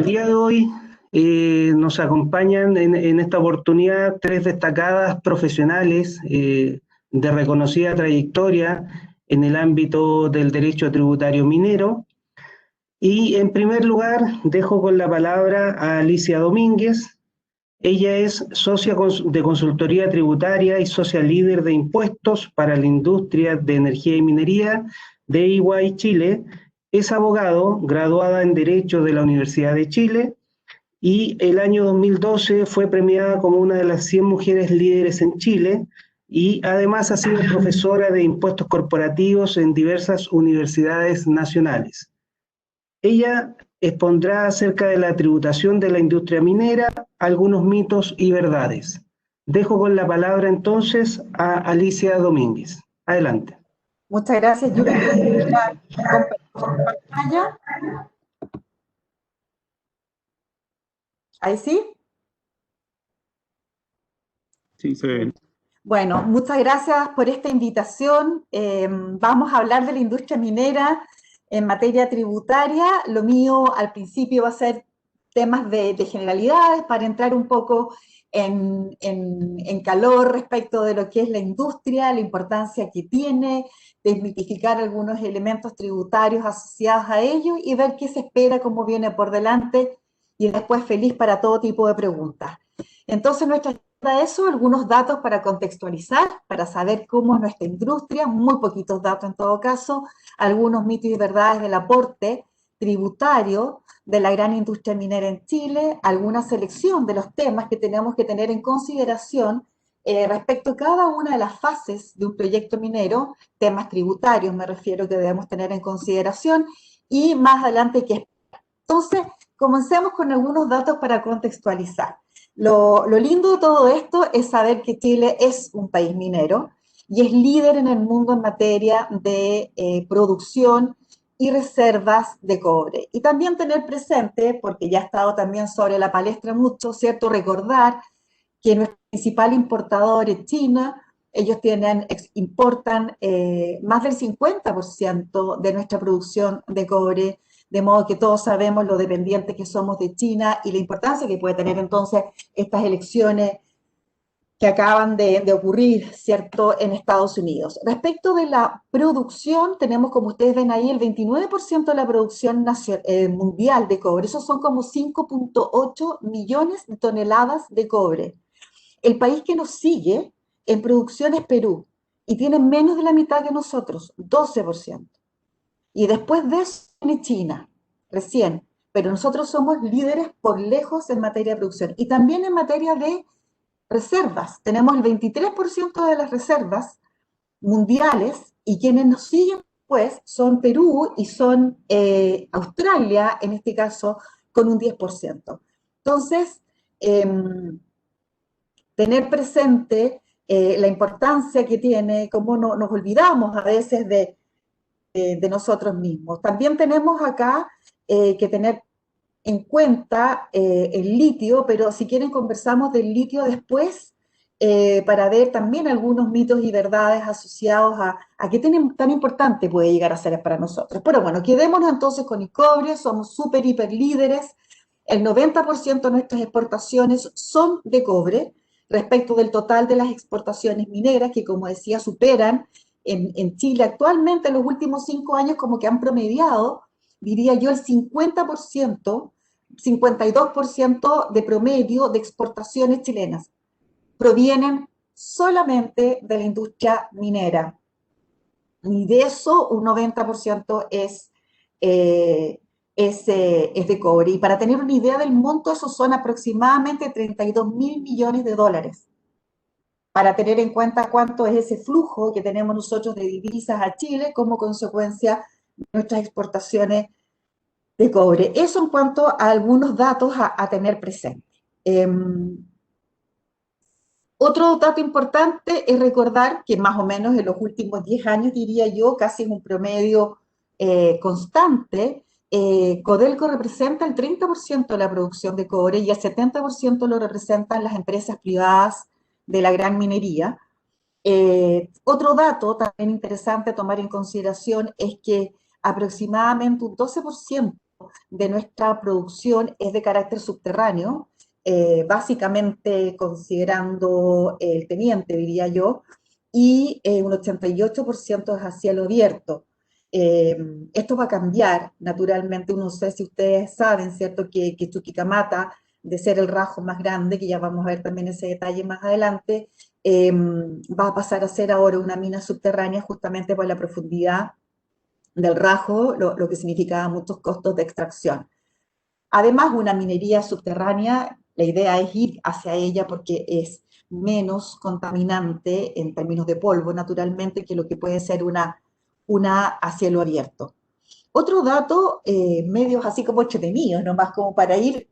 El día de hoy nos acompañan en esta oportunidad tres destacadas profesionales de reconocida trayectoria en el ámbito del derecho tributario minero. Y en primer lugar, dejo con la palabra a Alicia Domínguez. Ella es socia de consultoría tributaria y socia líder de impuestos para la industria de energía y minería de EY Chile. Es abogado, graduada en Derecho de la Universidad de Chile, y el año 2012 fue premiada como una de las 100 mujeres líderes en Chile, y además ha sido profesora de impuestos corporativos en diversas universidades nacionales. Ella expondrá acerca de la tributación de la industria minera, algunos mitos y verdades. Dejo con la palabra entonces a Alicia Domínguez. Adelante. Muchas gracias, Yuri. Compartir pantalla. ¿Ahí sí? Sí, se ve bien. Bueno, muchas gracias por esta invitación. Vamos a hablar de la industria minera en materia tributaria. Lo mío al principio va a ser temas de generalidades para entrar un poco en calor respecto de lo que es la industria, la importancia que tiene, desmitificar algunos elementos tributarios asociados a ello y ver qué se espera, cómo viene por delante, y después feliz para todo tipo de preguntas. Entonces, para eso, algunos datos para contextualizar, para saber cómo es nuestra industria, muy poquitos datos en todo caso, algunos mitos y verdades del aporte tributario de la gran industria minera en Chile, alguna selección de los temas que tenemos que tener en consideración respecto a cada una de las fases de un proyecto minero, temas tributarios me refiero que debemos tener en consideración, y más adelante qué. Entonces, comencemos con algunos datos para contextualizar. Lo lindo de todo esto es saber que Chile es un país minero y es líder en el mundo en materia de producción y reservas de cobre. Y también tener presente, porque ya ha estado también sobre la palestra mucho, ¿cierto? Recordar que nuestro principal importador es China. Ellos importan más del 50% de nuestra producción de cobre, de modo que todos sabemos lo dependientes que somos de China y la importancia que puede tener entonces estas elecciones que acaban de ocurrir, ¿cierto?, en Estados Unidos. Respecto de la producción, tenemos, como ustedes ven ahí, el 29% de la producción mundial de cobre. Esos son como 5.8 millones de toneladas de cobre. El país que nos sigue en producción es Perú, y tiene menos de la mitad que nosotros, 12%. Y después de eso viene China, recién. Pero nosotros somos líderes por lejos en materia de producción. Y también en materia de reservas. Tenemos el 23% de las reservas mundiales, y quienes nos siguen pues son Perú y son Australia, en este caso, con un 10%. Entonces, tener presente la importancia que tiene, cómo nos olvidamos a veces de nosotros mismos. También tenemos acá que tener en cuenta el litio, pero si quieren conversamos del litio después para ver también algunos mitos y verdades asociados a qué tan importante puede llegar a ser para nosotros. Pero bueno, quedémonos entonces con el cobre, somos súper, hiper líderes. El 90% de nuestras exportaciones son de cobre, respecto del total de las exportaciones mineras, que como decía, superan en Chile actualmente en los últimos 5 años como que han promediado, diría yo, el 50%, 52% de promedio de exportaciones chilenas provienen solamente de la industria minera. Y de eso un 90% es de cobre. Y para tener una idea del monto, esos son aproximadamente 32.000 millones de dólares. Para tener en cuenta cuánto es ese flujo que tenemos nosotros de divisas a Chile como consecuencia de nuestras exportaciones de cobre. Eso en cuanto a algunos datos a tener presente. Otro dato importante es recordar que más o menos en los últimos 10 años, diría yo, casi en un promedio constante, Codelco representa el 30% de la producción de cobre y el 70% lo representan las empresas privadas de la gran minería. Otro dato también interesante a tomar en consideración es que aproximadamente un 12% de nuestra producción es de carácter subterráneo, básicamente considerando el teniente, diría yo, y un 88% es a cielo abierto. Esto va a cambiar, naturalmente, no sé si ustedes saben, ¿cierto?, que Chuquicamata, de ser el rajo más grande, que ya vamos a ver también ese detalle más adelante, va a pasar a ser ahora una mina subterránea justamente por la profundidad del rajo, lo que significaba muchos costos de extracción. Además, una minería subterránea, la idea es ir hacia ella porque es menos contaminante en términos de polvo, naturalmente, que lo que puede ser una a cielo abierto. Otro dato, medios así como entretenidos, nomás como para ir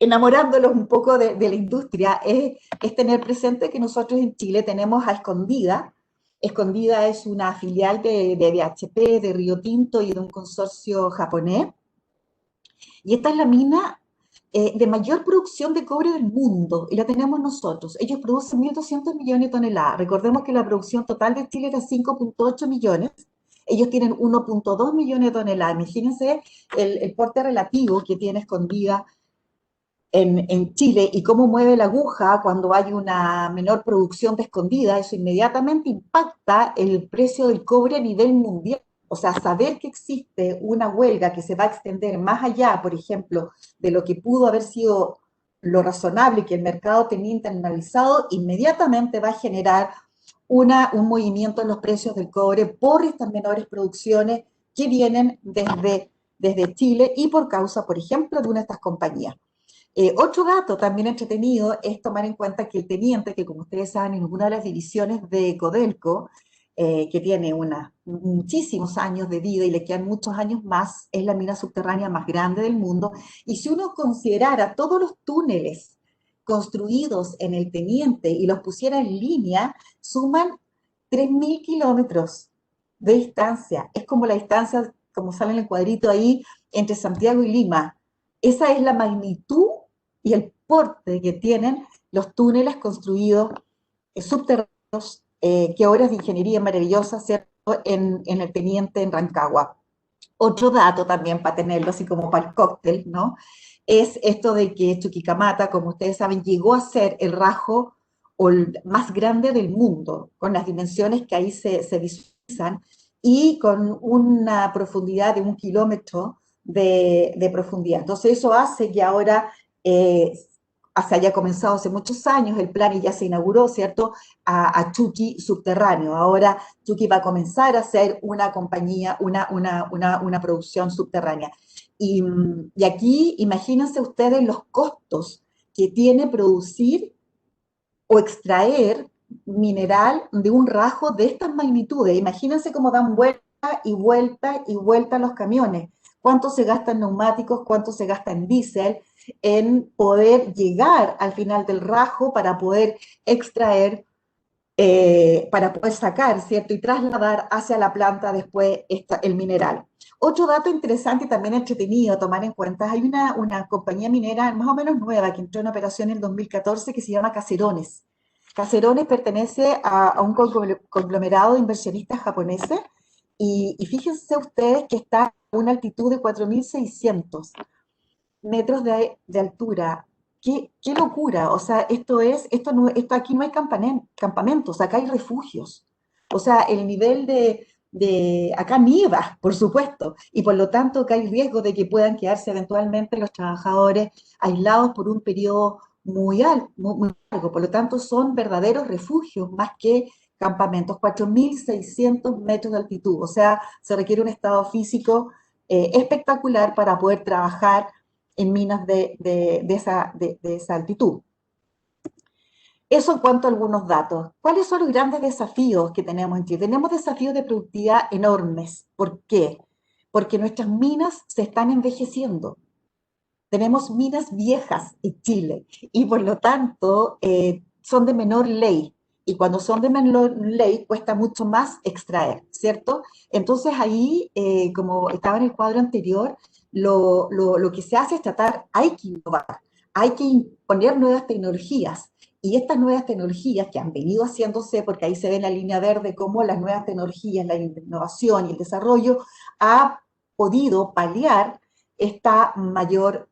enamorándolos un poco de la industria, es tener presente que nosotros en Chile tenemos a Escondida. Escondida es una filial de BHP, de Río Tinto y de un consorcio japonés. Y esta es la mina de mayor producción de cobre del mundo, y la tenemos nosotros. Ellos producen 1.200 millones de toneladas. Recordemos que la producción total de Chile era 5,8 millones. Ellos tienen 1,2 millones de toneladas. Imagínense el porte relativo que tiene Escondida en Chile y cómo mueve la aguja cuando hay una menor producción de Escondida. Eso inmediatamente impacta el precio del cobre a nivel mundial. O sea, saber que existe una huelga que se va a extender más allá, por ejemplo, de lo que pudo haber sido lo razonable que el mercado tenía internalizado, inmediatamente va a generar un movimiento en los precios del cobre por estas menores producciones que vienen desde Chile y por causa, por ejemplo, de una de estas compañías. Otro dato también entretenido es tomar en cuenta que el teniente, que como ustedes saben, en una de las divisiones de Codelco, que tiene muchísimos años de vida y le quedan muchos años más, es la mina subterránea más grande del mundo. Y si uno considerara todos los túneles construidos en el teniente y los pusiera en línea, suman 3.000 kilómetros de distancia. Es como la distancia, como sale en el cuadrito ahí, entre Santiago y Lima. Esa es la magnitud y el porte que tienen los túneles construidos subterráneos, que obras de ingeniería maravillosas, ¿cierto?, en el teniente en Rancagua. Otro dato también para tenerlo así como para el cóctel, ¿no?, es esto de que Chuquicamata, como ustedes saben, llegó a ser el rajo más grande del mundo, con las dimensiones que ahí se visualizan y con una profundidad de 1 kilómetro de profundidad. Entonces eso hace que ahora se haya comenzado hace muchos años el plan y ya se inauguró, ¿cierto?, a Chuqui subterráneo. Ahora Chuqui va a comenzar a ser una compañía, una producción subterránea. Y aquí imagínense ustedes los costos que tiene producir o extraer mineral de un rajo de estas magnitudes. Imagínense cómo dan vuelta y vuelta y vuelta los camiones. Cuánto se gasta en neumáticos, cuánto se gasta en diésel, en poder llegar al final del rajo para poder extraer, para poder sacar, ¿cierto?, y trasladar hacia la planta después el mineral. Otro dato interesante y también entretenido a tomar en cuenta, hay una compañía minera más o menos nueva que entró en operación en el 2014 que se llama Caserones. Caserones pertenece a un conglomerado de inversionistas japoneses y fíjense ustedes que está a una altitud de 4.600 metros de altura. ¿Qué locura? O sea, esto aquí no hay campamentos, acá hay refugios. O sea, el nivel acá nieva, por supuesto, y por lo tanto acá hay riesgo de que puedan quedarse eventualmente los trabajadores aislados por un periodo muy largo. Por lo tanto, son verdaderos refugios más que campamentos, 4.600 metros de altitud. O sea, se requiere un estado físico espectacular para poder trabajar en minas de esa altitud. Eso en cuanto a algunos datos. ¿Cuáles son los grandes desafíos que tenemos en Chile? Tenemos desafíos de productividad enormes. ¿Por qué? Porque nuestras minas se están envejeciendo. Tenemos minas viejas en Chile y por lo tanto son de menor ley. Y cuando son de menor ley cuesta mucho más extraer, ¿cierto? Entonces ahí, como estaba en el cuadro anterior, lo que se hace es hay que innovar, hay que imponer nuevas tecnologías. Y estas nuevas tecnologías que han venido haciéndose, porque ahí se ve en la línea verde cómo las nuevas tecnologías, la innovación y el desarrollo ha podido paliar esta mayor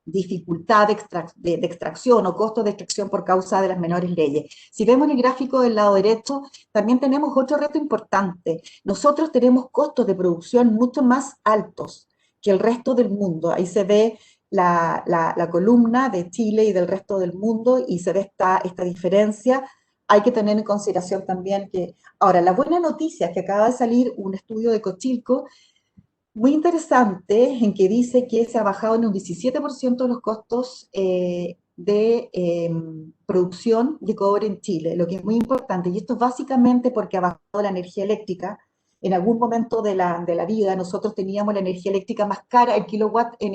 dificultad de extracción o costo de extracción por causa de las menores leyes. Si vemos el gráfico del lado derecho, también tenemos otro reto importante. Nosotros tenemos costos de producción mucho más altos que el resto del mundo. Ahí se ve la columna de Chile y del resto del mundo y se ve esta diferencia. Hay que tener en consideración también que, ahora, la buena noticia es que acaba de salir un estudio de Cochilco muy interesante en que dice que se ha bajado en un 17% los costos de producción de cobre en Chile, lo que es muy importante. Y esto es básicamente porque ha bajado la energía eléctrica. En algún momento de la vida nosotros teníamos la energía eléctrica más cara, el kilowatt de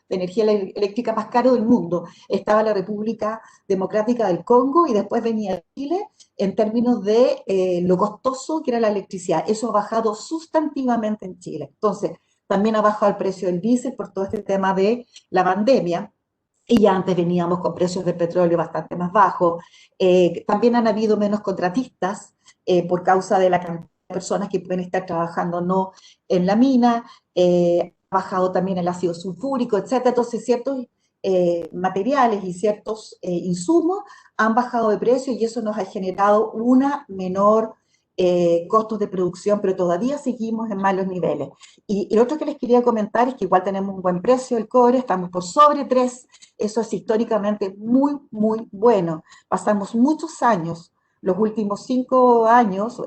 energía eléctrica más caro del mundo. Estaba la República Democrática del Congo y después venía Chile en términos de lo costoso que era la electricidad. Eso ha bajado sustantivamente en Chile. Entonces, también ha bajado el precio del diésel por todo este tema de la pandemia. Y ya antes veníamos con precios de petróleo bastante más bajos. También han habido menos contratistas por causa de la cantidad de personas que pueden estar trabajando no en la mina. Ha bajado también el ácido sulfúrico, etcétera. Entonces, ciertos materiales y ciertos insumos han bajado de precio y eso nos ha generado una menor costos de producción, pero todavía seguimos en malos niveles. Y lo otro que les quería comentar es que igual tenemos un buen precio del cobre, estamos por sobre 3, eso es históricamente muy, muy bueno. Pasamos muchos años, los últimos 5 años,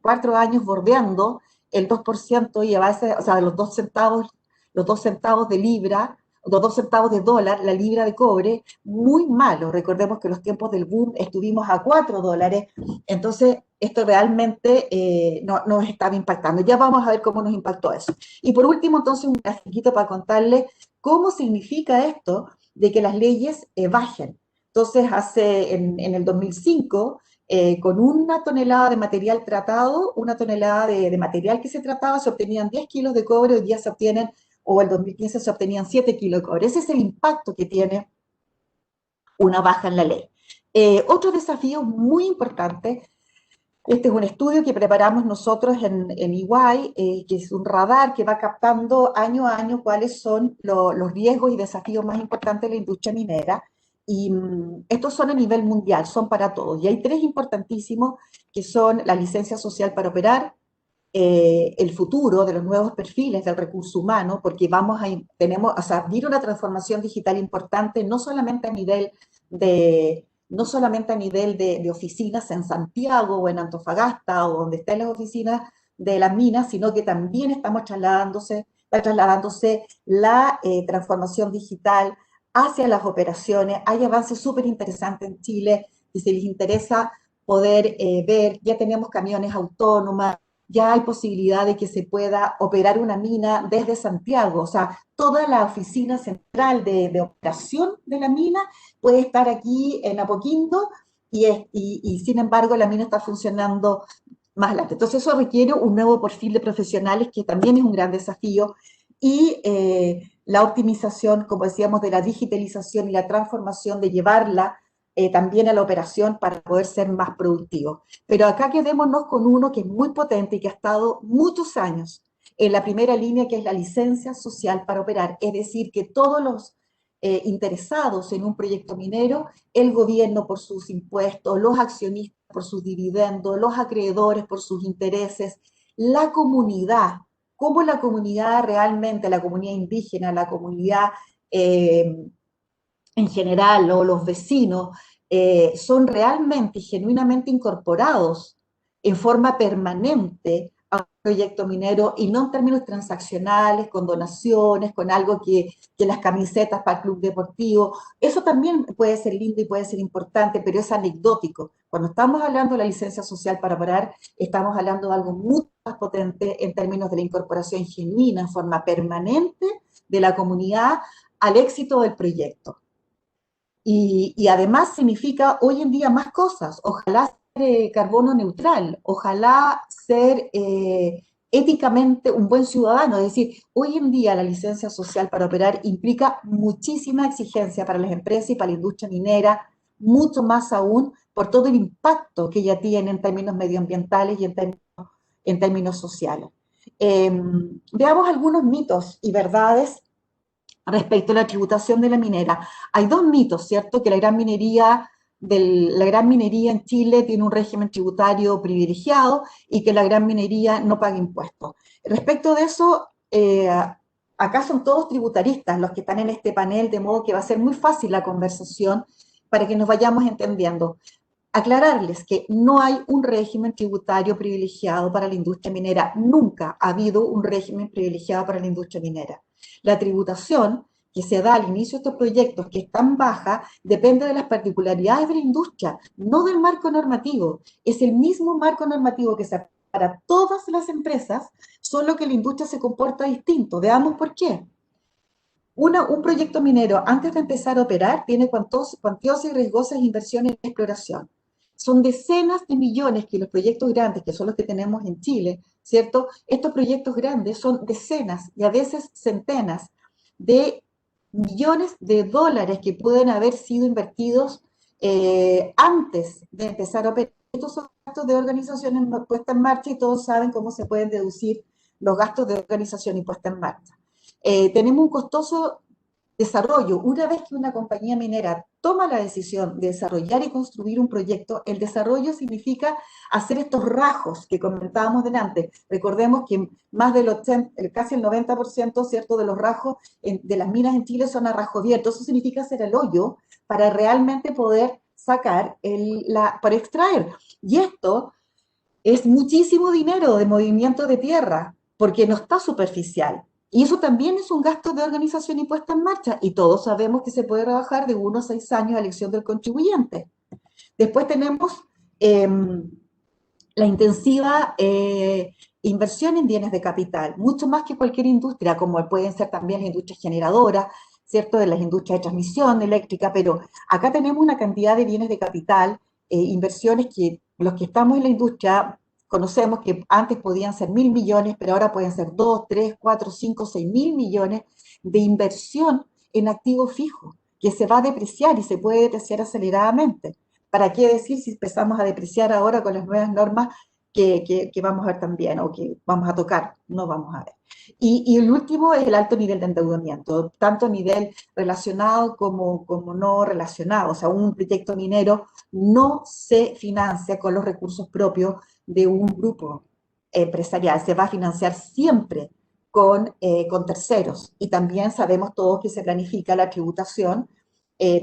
4 años bordeando el 2% y a veces, o sea, los 2 centavos de libra, los 2 centavos de dólar, la libra de cobre, muy malo. Recordemos que en los tiempos del boom estuvimos a $4, entonces esto realmente nos estaba impactando. Ya vamos a ver cómo nos impactó eso. Y por último, entonces, un grafiquito para contarles cómo significa esto de que las leyes bajen. Entonces, en el 2005, con una tonelada de material tratado, una tonelada de material que se trataba, se obtenían 10 kilos de cobre, hoy día se obtienen, o en 2015 se obtenían 7 kilos de cobre. Ese es el impacto que tiene una baja en la ley. Otro desafío muy importante, este es un estudio que preparamos nosotros en EY, que es un radar que va captando año a año cuáles son los riesgos y desafíos más importantes de la industria minera. Y estos son a nivel mundial, son para todos. Y hay 3 importantísimos que son la licencia social para operar, el futuro de los nuevos perfiles del recurso humano, porque viene una transformación digital importante, no solamente a nivel de oficinas en Santiago o en Antofagasta o donde estén las oficinas de las minas, sino que también está trasladándose la transformación digital hacia las operaciones. Hay avances súper interesantes en Chile y si les interesa poder ver, ya tenemos camiones autónomas, ya hay posibilidad de que se pueda operar una mina desde Santiago, o sea, toda la oficina central de operación de la mina puede estar aquí en Apoquindo y sin embargo la mina está funcionando más adelante. Entonces eso requiere un nuevo perfil de profesionales que también es un gran desafío y la optimización, como decíamos, de la digitalización y la transformación de llevarla también a la operación para poder ser más productivos. Pero acá quedémonos con uno que es muy potente y que ha estado muchos años en la primera línea, que es la licencia social para operar. Es decir, que todos los interesados en un proyecto minero, el gobierno por sus impuestos, los accionistas por sus dividendos, los acreedores por sus intereses, la comunidad, cómo la comunidad realmente, la comunidad indígena, la comunidad en general o los vecinos son realmente y genuinamente incorporados en forma permanente a un proyecto minero y no en términos transaccionales, con donaciones, con algo que las camisetas para el club deportivo. Eso también puede ser lindo y puede ser importante, pero es anecdótico. Cuando estamos hablando de la licencia social para operar, estamos hablando de algo mucho más potente en términos de la incorporación genuina, en forma permanente de la comunidad al éxito del proyecto. Y además significa hoy en día más cosas. Ojalá ser carbono neutral, ojalá ser éticamente un buen ciudadano. Es decir, hoy en día la licencia social para operar implica muchísima exigencia para las empresas y para la industria minera, mucho más aún por todo el impacto que ella tiene en términos medioambientales y en términos sociales. Veamos algunos mitos y verdades respecto a la tributación de la minera. Hay dos mitos, ¿cierto? Que la gran minería en Chile tiene un régimen tributario privilegiado y que la gran minería no paga impuestos. Respecto de eso, acá son todos tributaristas los que están en este panel, de modo que va a ser muy fácil la conversación para que nos vayamos entendiendo. Aclararles que no hay un régimen tributario privilegiado para la industria minera. Nunca ha habido un régimen privilegiado para la industria minera. La tributación que se da al inicio de estos proyectos, que es tan baja, depende de las particularidades de la industria, no del marco normativo. Es el mismo marco normativo que se aplica para todas las empresas, solo que la industria se comporta distinto. Veamos por qué. Un proyecto minero, antes de empezar a operar, tiene cuantiosas y riesgosas inversiones en exploración. Son decenas de millones que los proyectos grandes, que son los que tenemos en Chile, ¿cierto? Estos proyectos grandes son decenas y a veces centenas de millones de dólares que pueden haber sido invertidos antes de empezar a operar. Estos son gastos de organización puesta en marcha y todos saben cómo se pueden deducir los gastos de organización y puesta en marcha. Tenemos un costoso desarrollo. Una vez que una compañía minera toma la decisión de desarrollar y construir un proyecto, el desarrollo significa hacer estos rajos que comentábamos delante. Recordemos que más del 80, casi el 90%, ¿cierto?, de los rajos de las minas en Chile son a rajo abierto. Eso significa hacer el hoyo para realmente poder sacar, para extraer. Y esto es muchísimo dinero de movimiento de tierra, porque no está superficial. Y eso también es un gasto de organización y puesta en marcha, y todos sabemos que se puede rebajar de 1 a 6 años a elección del contribuyente. Después tenemos la intensiva inversión en bienes de capital, mucho más que cualquier industria, como pueden ser también las industrias generadoras, ¿cierto?, de las industrias de transmisión eléctrica, pero acá tenemos una cantidad de bienes de capital, inversiones que los que estamos en la industria conocemos que antes podían ser 1.000 millones, pero ahora pueden ser 2, 3, 4, 5, 6.000 millones de inversión en activos fijos, que se va a depreciar y se puede depreciar aceleradamente. ¿Para qué decir si empezamos a depreciar ahora con las nuevas normas que vamos a ver también, o que vamos a tocar? No vamos a ver. Y el último es el alto nivel de endeudamiento, tanto a nivel relacionado como no relacionado. O sea, un proyecto minero no se financia con los recursos propios de un grupo empresarial, se va a financiar siempre con terceros. Y también sabemos todos que se planifica la tributación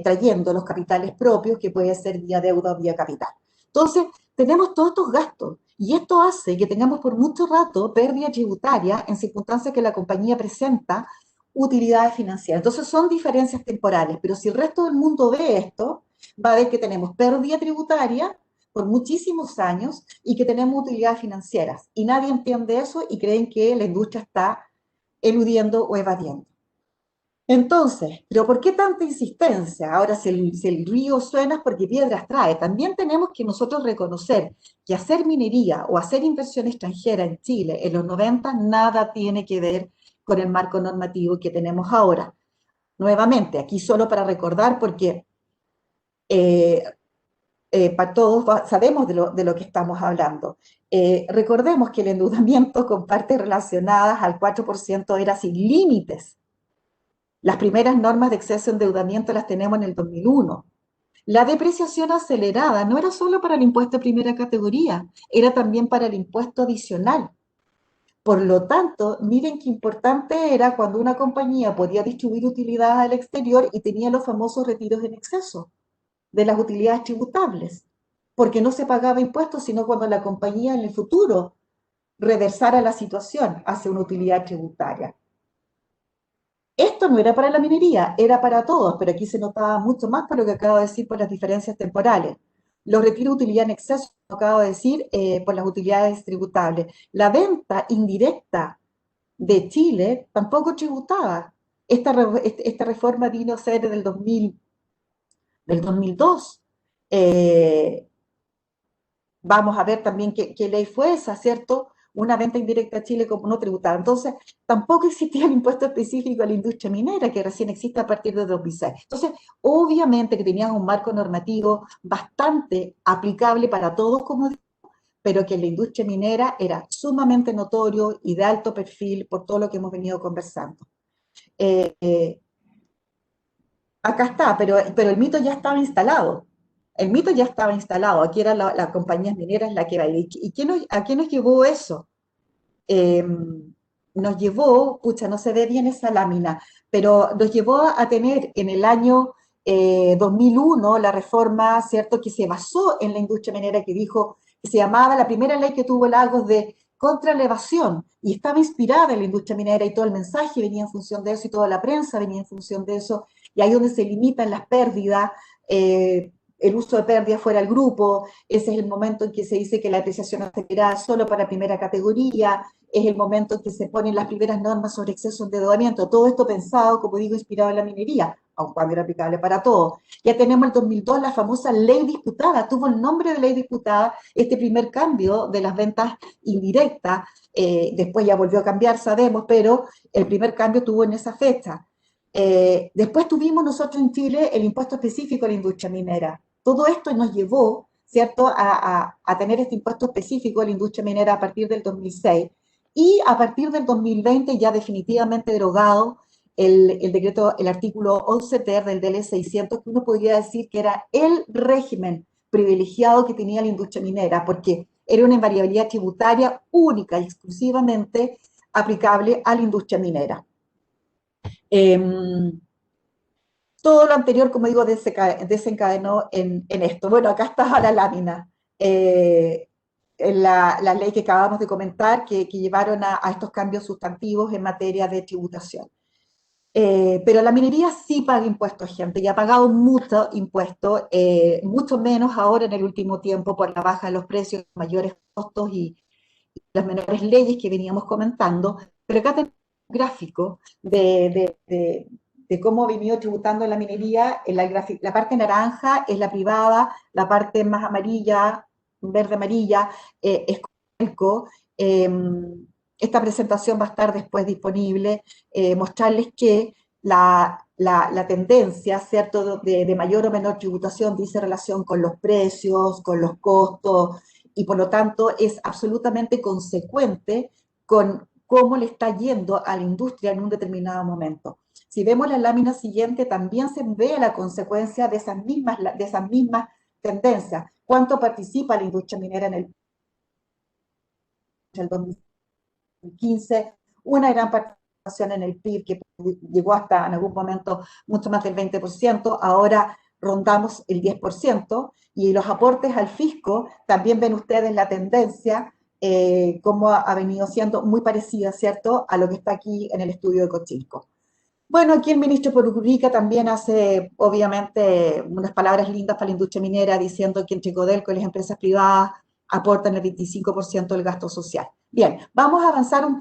trayendo los capitales propios, que puede ser vía deuda o vía capital. Entonces, tenemos todos estos gastos, y esto hace que tengamos por mucho rato pérdida tributaria en circunstancias que la compañía presenta utilidades financieras. Entonces, son diferencias temporales, pero si el resto del mundo ve esto, va a ver que tenemos pérdida tributaria por muchísimos años y que tenemos utilidades financieras. Y nadie entiende eso y creen que la industria está eludiendo o evadiendo. Entonces, ¿pero por qué tanta insistencia? Ahora, si el río suena es porque piedras trae. También tenemos que nosotros reconocer que hacer minería o hacer inversión extranjera en Chile en los 90 nada tiene que ver con el marco normativo que tenemos ahora. Nuevamente, aquí solo para recordar, porque para todos sabemos de lo que estamos hablando. Recordemos que el endeudamiento con partes relacionadas al 4% era sin límites. Las primeras normas de exceso de endeudamiento las tenemos en el 2001. La depreciación acelerada no era solo para el impuesto de primera categoría, era también para el impuesto adicional. Por lo tanto, miren qué importante era cuando una compañía podía distribuir utilidades al exterior y tenía los famosos retiros en exceso de las utilidades tributables, porque no se pagaba impuestos, sino cuando la compañía en el futuro reversara la situación hacia una utilidad tributaria. Esto no era para la minería, era para todos, pero aquí se notaba mucho más por lo que acabo de decir, por las diferencias temporales. Los retiros de utilidad en exceso, lo acabo de decir, por las utilidades tributables. La venta indirecta de Chile tampoco tributaba. Esta reforma vino a ser del 2002. Vamos a ver también qué ley fue esa, ¿cierto? Una venta indirecta a Chile como no tributada. Entonces, tampoco existía el impuesto específico a la industria minera, que recién existe a partir de 2006. Entonces, obviamente que tenían un marco normativo bastante aplicable para todos, como digo, pero que en la industria minera era sumamente notorio y de alto perfil por todo lo que hemos venido conversando. Eh, eh, Acá está, pero el mito ya estaba instalado. El mito ya estaba instalado. Aquí eran las compañías mineras la que iba. ¿Y a qué nos llevó eso? Eh, Nos llevó, pucha, no se ve bien esa lámina, pero nos llevó a tener en el año 2001 la reforma, ¿cierto?, que se basó en la industria minera, que dijo, que se llamaba la primera ley que tuvo Lagos de contra la evasión, y estaba inspirada en la industria minera, y todo el mensaje venía en función de eso, y toda la prensa venía en función de eso, y ahí donde se limitan las pérdidas, el uso de pérdidas fuera del grupo, ese es el momento en que se dice que la depreciación acelerada solo para primera categoría, es el momento en que se ponen las primeras normas sobre exceso de endeudamiento, todo esto pensado, como digo, inspirado en la minería, aun cuando era aplicable para todo. Ya tenemos el 2002 la famosa ley disputada, tuvo el nombre de ley disputada, este primer cambio de las ventas indirectas, después ya volvió a cambiar, sabemos, pero el primer cambio tuvo en esa fecha. Después tuvimos nosotros en Chile el impuesto específico a la industria minera. Todo esto nos llevó, ¿cierto?, a tener este impuesto específico a la industria minera a partir del 2006 y a partir del 2020 ya definitivamente derogado el decreto, el artículo 11 ter del DL 600, que uno podría decir que era el régimen privilegiado que tenía la industria minera, porque era una invariabilidad tributaria única y exclusivamente aplicable a la industria minera. Todo lo anterior, como digo, desencadenó en esto. Bueno, acá está la lámina. La ley que acabamos de comentar, que llevaron a estos cambios sustantivos en materia de tributación. Pero la minería sí paga impuestos, gente, y ha pagado mucho impuesto, mucho menos ahora en el último tiempo por la baja de los precios, mayores costos y las menores leyes que veníamos comentando. Pero acá tenemos un gráfico de cómo ha venido tributando la minería. La parte naranja es la privada, la parte más amarilla, verde-amarilla, es Codelco. Esta presentación va a estar después disponible, mostrarles que la tendencia, ¿cierto?, de mayor o menor tributación dice relación con los precios, con los costos, y por lo tanto es absolutamente consecuente con cómo le está yendo a la industria en un determinado momento. Si vemos la lámina siguiente, también se ve la consecuencia de esas mismas tendencias. ¿Cuánto participa la industria minera en el 2015? Una gran participación en el PIB que llegó hasta en algún momento mucho más del 20%, ahora rondamos el 10%, y los aportes al fisco, también ven ustedes la tendencia, cómo ha venido siendo muy parecida, ¿cierto?, a lo que está aquí en el estudio de Cochilco. Bueno, aquí el ministro Porurica también hace, obviamente, unas palabras lindas para la industria minera, diciendo que entre Codelco y las empresas privadas aportan el 25% del gasto social. Bien, vamos a avanzar un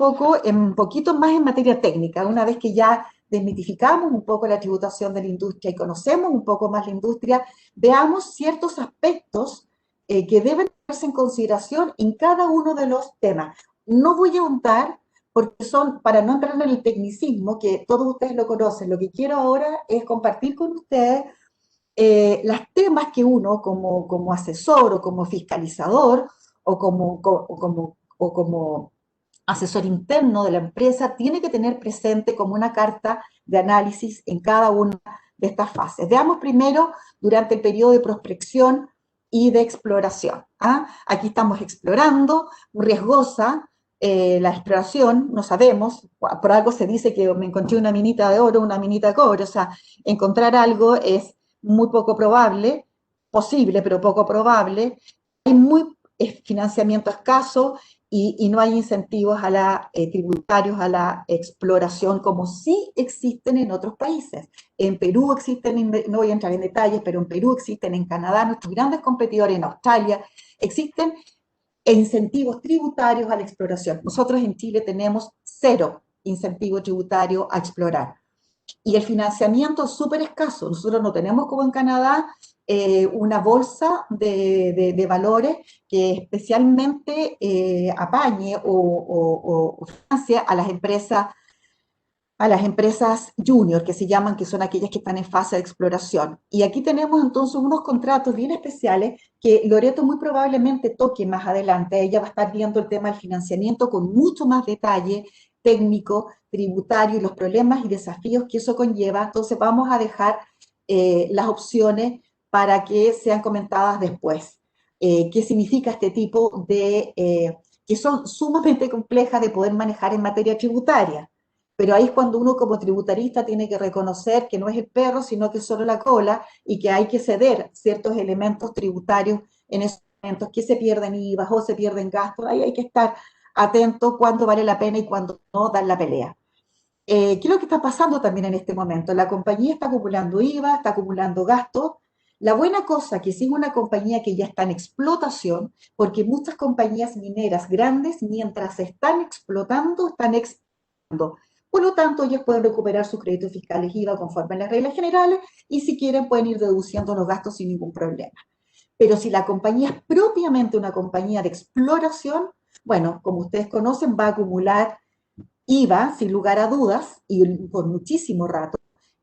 poquito más en materia técnica, una vez que ya desmitificamos un poco la tributación de la industria y conocemos un poco más la industria, veamos ciertos aspectos que deben tenerse en consideración en cada uno de los temas. No voy a ahondar porque son, para no entrar en el tecnicismo, que todos ustedes lo conocen, lo que quiero ahora es compartir con ustedes los temas que uno como asesor o como fiscalizador o como asesor interno de la empresa tiene que tener presente como una carta de análisis en cada una de estas fases. Veamos primero durante el periodo de prospección y de exploración. Aquí estamos explorando, riesgosa, la exploración, no sabemos, por algo se dice que me encontré una minita de oro, una minita de cobre, o sea, encontrar algo es muy poco probable, posible, pero poco probable. Hay financiamiento escaso y no hay incentivos tributarios a la exploración como sí existen en otros países. En Perú existen, no voy a entrar en detalles, pero en Perú existen, en Canadá, nuestros grandes competidores, en Australia, existen incentivos tributarios a la exploración. Nosotros en Chile tenemos 0 incentivo tributario a explorar. Y el financiamiento es súper escaso. Nosotros no tenemos, como en Canadá, una bolsa de valores que especialmente apañe o financie a las empresas a las empresas junior, que se llaman, que son aquellas que están en fase de exploración. Y aquí tenemos entonces unos contratos bien especiales que Loreto muy probablemente toque más adelante. Ella va a estar viendo el tema del financiamiento con mucho más detalle técnico, tributario y los problemas y desafíos que eso conlleva. Entonces vamos a dejar las opciones para que sean comentadas después. ¿Qué significa este tipo de, que son sumamente complejas de poder manejar en materia tributaria? Pero ahí es cuando uno como tributarista tiene que reconocer que no es el perro, sino que es solo la cola y que hay que ceder ciertos elementos tributarios en esos momentos que se pierden IVA o se pierden gastos. Ahí hay que estar atento cuándo vale la pena y cuándo no dar la pelea. ¿Qué es lo que está pasando también en este momento? La compañía está acumulando IVA, está acumulando gastos. La buena cosa que sigue una compañía que ya está en explotación, porque muchas compañías mineras grandes, mientras se están explotando, están explotando. Por lo tanto, ellos pueden recuperar sus créditos fiscales IVA conforme a las reglas generales y si quieren pueden ir deduciendo los gastos sin ningún problema. Pero si la compañía es propiamente una compañía de exploración, bueno, como ustedes conocen, va a acumular IVA sin lugar a dudas y por muchísimo rato.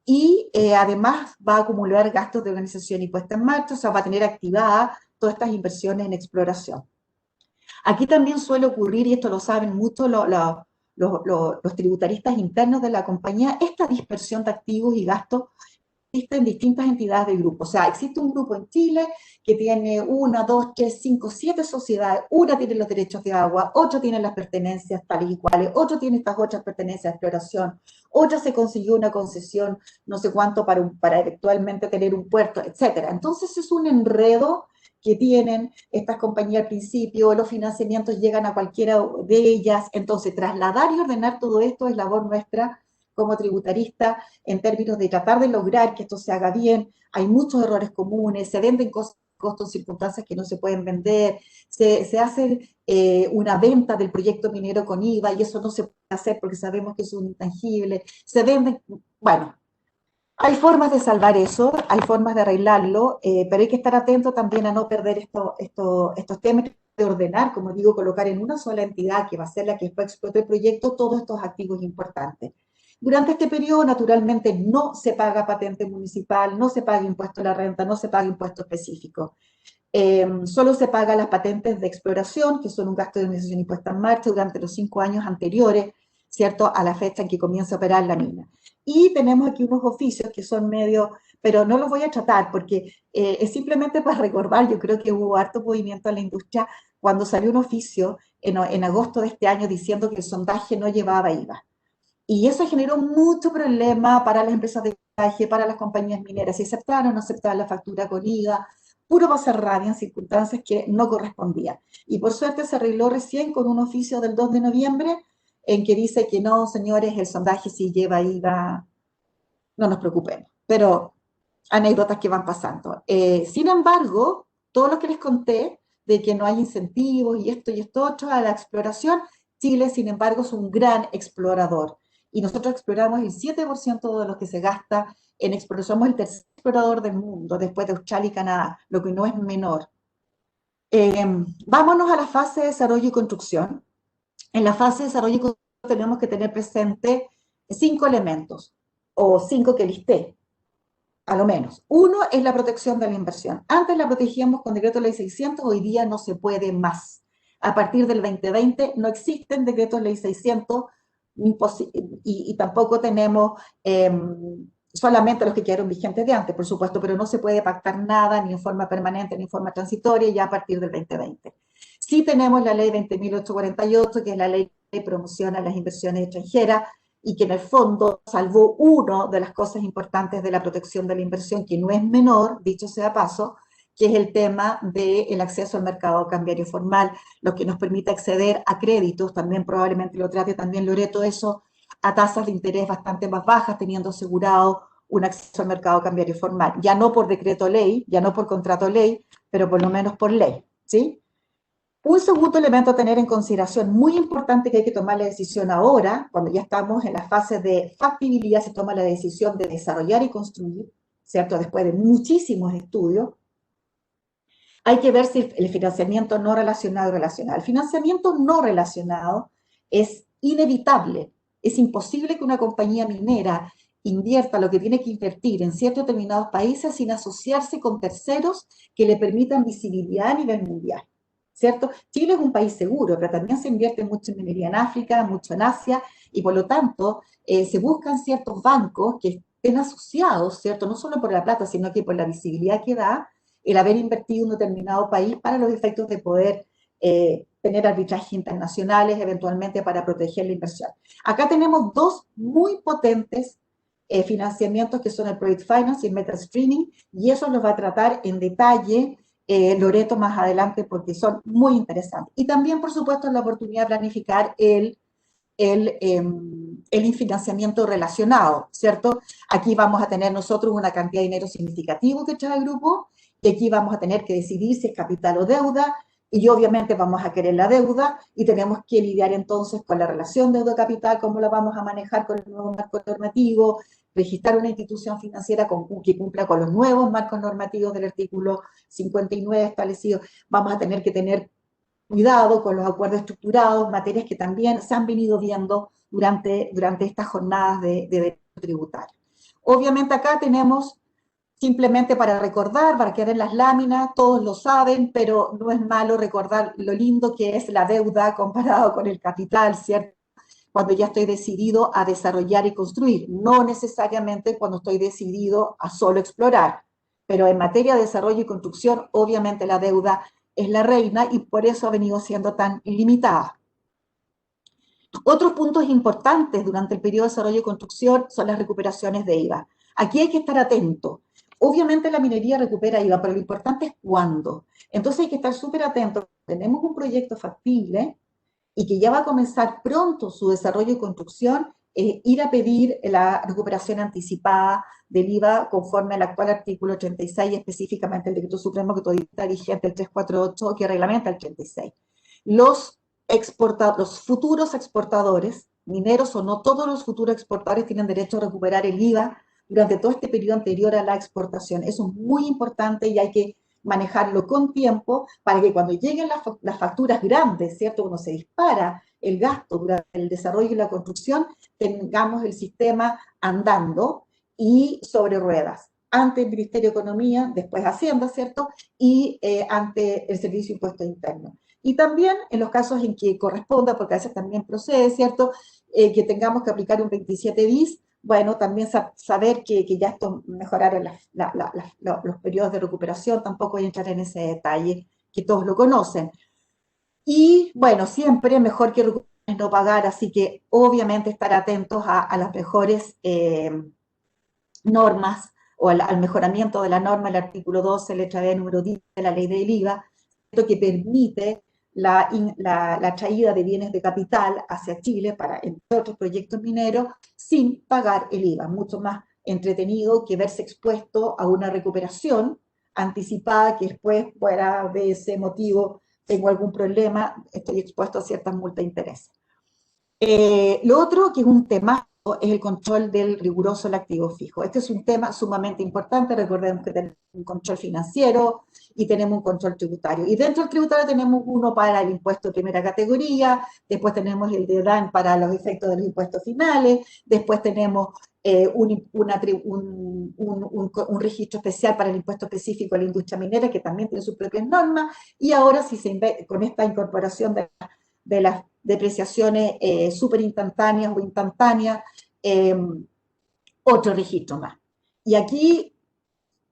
Y además va a acumular gastos de organización y puesta en marcha, o sea, va a tener activadas todas estas inversiones en exploración. Aquí también suele ocurrir, y esto lo saben mucho los tributaristas internos de la compañía, esta dispersión de activos y gastos existen distintas entidades del grupo. O sea, existe un grupo en Chile que tiene 1, 2, 3, 5, 7 sociedades. Una tiene los derechos de agua, otra tiene las pertenencias tales y cuales, otro tiene estas otras pertenencias de exploración, otra se consiguió una concesión no sé cuánto para eventualmente tener un puerto, etcétera. Entonces es un enredo que tienen estas compañías al principio, los financiamientos llegan a cualquiera de ellas, entonces trasladar y ordenar todo esto es labor nuestra como tributarista en términos de tratar de lograr que esto se haga bien. Hay muchos errores comunes, se venden costos, circunstancias que no se pueden vender, se hace una venta del proyecto minero con IVA y eso no se puede hacer porque sabemos que es un intangible, se venden, bueno, hay formas de salvar eso, hay formas de arreglarlo, pero hay que estar atento también a no perder estos temas de ordenar, como digo, colocar en una sola entidad que va a ser la que después explote el proyecto todos estos activos importantes. Durante este periodo, naturalmente, no se paga patente municipal, no se paga impuesto a la renta, no se paga impuesto específico. Solo se paga las patentes de exploración, que son un gasto de organización y puesta en marcha durante los 5 años anteriores, ¿cierto?, a la fecha en que comienza a operar la mina. Y tenemos aquí unos oficios que son medio, pero no los voy a tratar porque es simplemente para recordar, yo creo que hubo harto movimiento en la industria cuando salió un oficio en agosto de este año diciendo que el sondaje no llevaba IVA. Y eso generó mucho problema para las empresas de viaje, para las compañías mineras, si aceptaban o no aceptaban la factura con IVA, puro pasar rabia en circunstancias que no correspondían. Y por suerte se arregló recién con un oficio del 2 de noviembre en que dice que no, señores, el sondaje si lleva IVA, no nos preocupemos. Pero anécdotas que van pasando. Sin embargo, todo lo que les conté de que no hay incentivos y esto otro a la exploración, Chile, sin embargo, es un gran explorador. Y nosotros exploramos el 7% de lo que se gasta en exploración. Somos el tercer explorador del mundo, después de Australia y Canadá, lo que no es menor. Vámonos a la fase de desarrollo y construcción. En la fase de desarrollo y construcción tenemos que tener presente 5 elementos, o 5 que listé a lo menos. Uno es la protección de la inversión. Antes la protegíamos con decreto ley 600, hoy día no se puede más. A partir del 2020 no existen decretos ley 600 y tampoco tenemos solamente los que quedaron vigentes de antes, por supuesto, pero no se puede pactar nada ni en forma permanente ni en forma transitoria ya a partir del 2020. Sí tenemos la ley 20.848, que es la ley que promociona las inversiones extranjeras, y que en el fondo salvó una de las cosas importantes de la protección de la inversión, que no es menor, dicho sea paso, que es el tema del acceso al mercado cambiario formal, lo que nos permite acceder a créditos, también probablemente lo trate también Loreto eso, a tasas de interés bastante más bajas, teniendo asegurado un acceso al mercado cambiario formal, ya no por decreto ley, ya no por contrato ley, pero por lo menos por ley, ¿sí? Un segundo elemento a tener en consideración, muy importante, que hay que tomar la decisión ahora, cuando ya estamos en la fase de factibilidad, se toma la decisión de desarrollar y construir, ¿cierto? Después de muchísimos estudios, hay que ver si el financiamiento no relacionado o relacionado. El financiamiento no relacionado es inevitable Es imposible que una compañía minera invierta lo que tiene que invertir en ciertos determinados países sin asociarse con terceros que le permitan visibilidad a nivel mundial, ¿cierto? Chile es un país seguro, pero también se invierte mucho en minería en África, mucho en Asia, y por lo tanto se buscan ciertos bancos que estén asociados, ¿cierto? No solo por la plata, sino que por la visibilidad que da el haber invertido en un determinado país para los efectos de poder tener arbitrajes internacionales, eventualmente para proteger la inversión. Acá tenemos dos muy potentes financiamientos que son el Project Finance y el Meta Streaming, y eso los va a tratar en detalle Loreto más adelante porque son muy interesantes. Y también, por supuesto, la oportunidad de planificar el financiamiento relacionado, ¿cierto? Aquí vamos a tener nosotros una cantidad de dinero significativo que trae el grupo, y aquí vamos a tener que decidir si es capital o deuda, y obviamente vamos a querer la deuda, y tenemos que lidiar entonces con la relación deuda-capital, cómo la vamos a manejar con el nuevo marco normativo, registrar una institución financiera que cumpla con los nuevos marcos normativos del artículo 59 establecido. Vamos a tener que tener cuidado con los acuerdos estructurados, materias que también se han venido viendo durante estas jornadas de derecho tributario. Obviamente acá tenemos, simplemente para recordar, para quedar en las láminas, todos lo saben, pero no es malo recordar lo lindo que es la deuda comparado con el capital, ¿cierto? Cuando ya estoy decidido a desarrollar y construir, no necesariamente cuando estoy decidido a solo explorar, pero en materia de desarrollo y construcción, obviamente la deuda es la reina y por eso ha venido siendo tan limitada. Otros puntos importantes durante el periodo de desarrollo y construcción son las recuperaciones de IVA. Aquí hay que estar atento. Obviamente la minería recupera IVA, pero lo importante es cuándo. Entonces hay que estar súper atentos. Tenemos un proyecto factible y que ya va a comenzar pronto su desarrollo y construcción, ir a pedir la recuperación anticipada del IVA conforme al actual artículo 36, específicamente el decreto supremo que todavía está vigente, el 348, que reglamenta el 36. Los futuros exportadores, mineros o no, todos los futuros exportadores tienen derecho a recuperar el IVA durante todo este periodo anterior a la exportación. Eso es muy importante y hay que manejarlo con tiempo para que cuando lleguen las facturas grandes, ¿cierto? Cuando se dispara el gasto durante el desarrollo y la construcción, tengamos el sistema andando y sobre ruedas. Ante el Ministerio de Economía, después Hacienda, ¿cierto? Y ante el Servicio de Impuestos Internos. Y también en los casos en que corresponda, porque a veces también procede, ¿cierto? Que tengamos que aplicar un 27 bis, bueno, también saber que ya esto mejoraron los periodos de recuperación, tampoco voy a entrar en ese detalle, que todos lo conocen. Y bueno, siempre mejor que no pagar, así que obviamente estar atentos a las mejores normas o al mejoramiento de la norma, el artículo 12, letra B, número 10 de la ley del IVA, que permite la traída de bienes de capital hacia Chile para, entre otros proyectos mineros, sin pagar el IVA. Mucho más entretenido que verse expuesto a una recuperación anticipada que después, fuera de ese motivo, tengo algún problema, estoy expuesto a ciertas multas de interés. Lo otro, que es un tema, es el control del riguroso del activo fijo. Este es un tema sumamente importante. Recordemos que tenemos un control financiero y tenemos un control tributario. Y dentro del tributario tenemos uno para el impuesto de primera categoría, después tenemos el de DAN para los efectos de los impuestos finales, después tenemos un registro especial para el impuesto específico a la industria minera, que también tiene sus propias normas, y ahora con esta incorporación de las depreciaciones súper instantáneas o instantáneas, otro registro más. Y aquí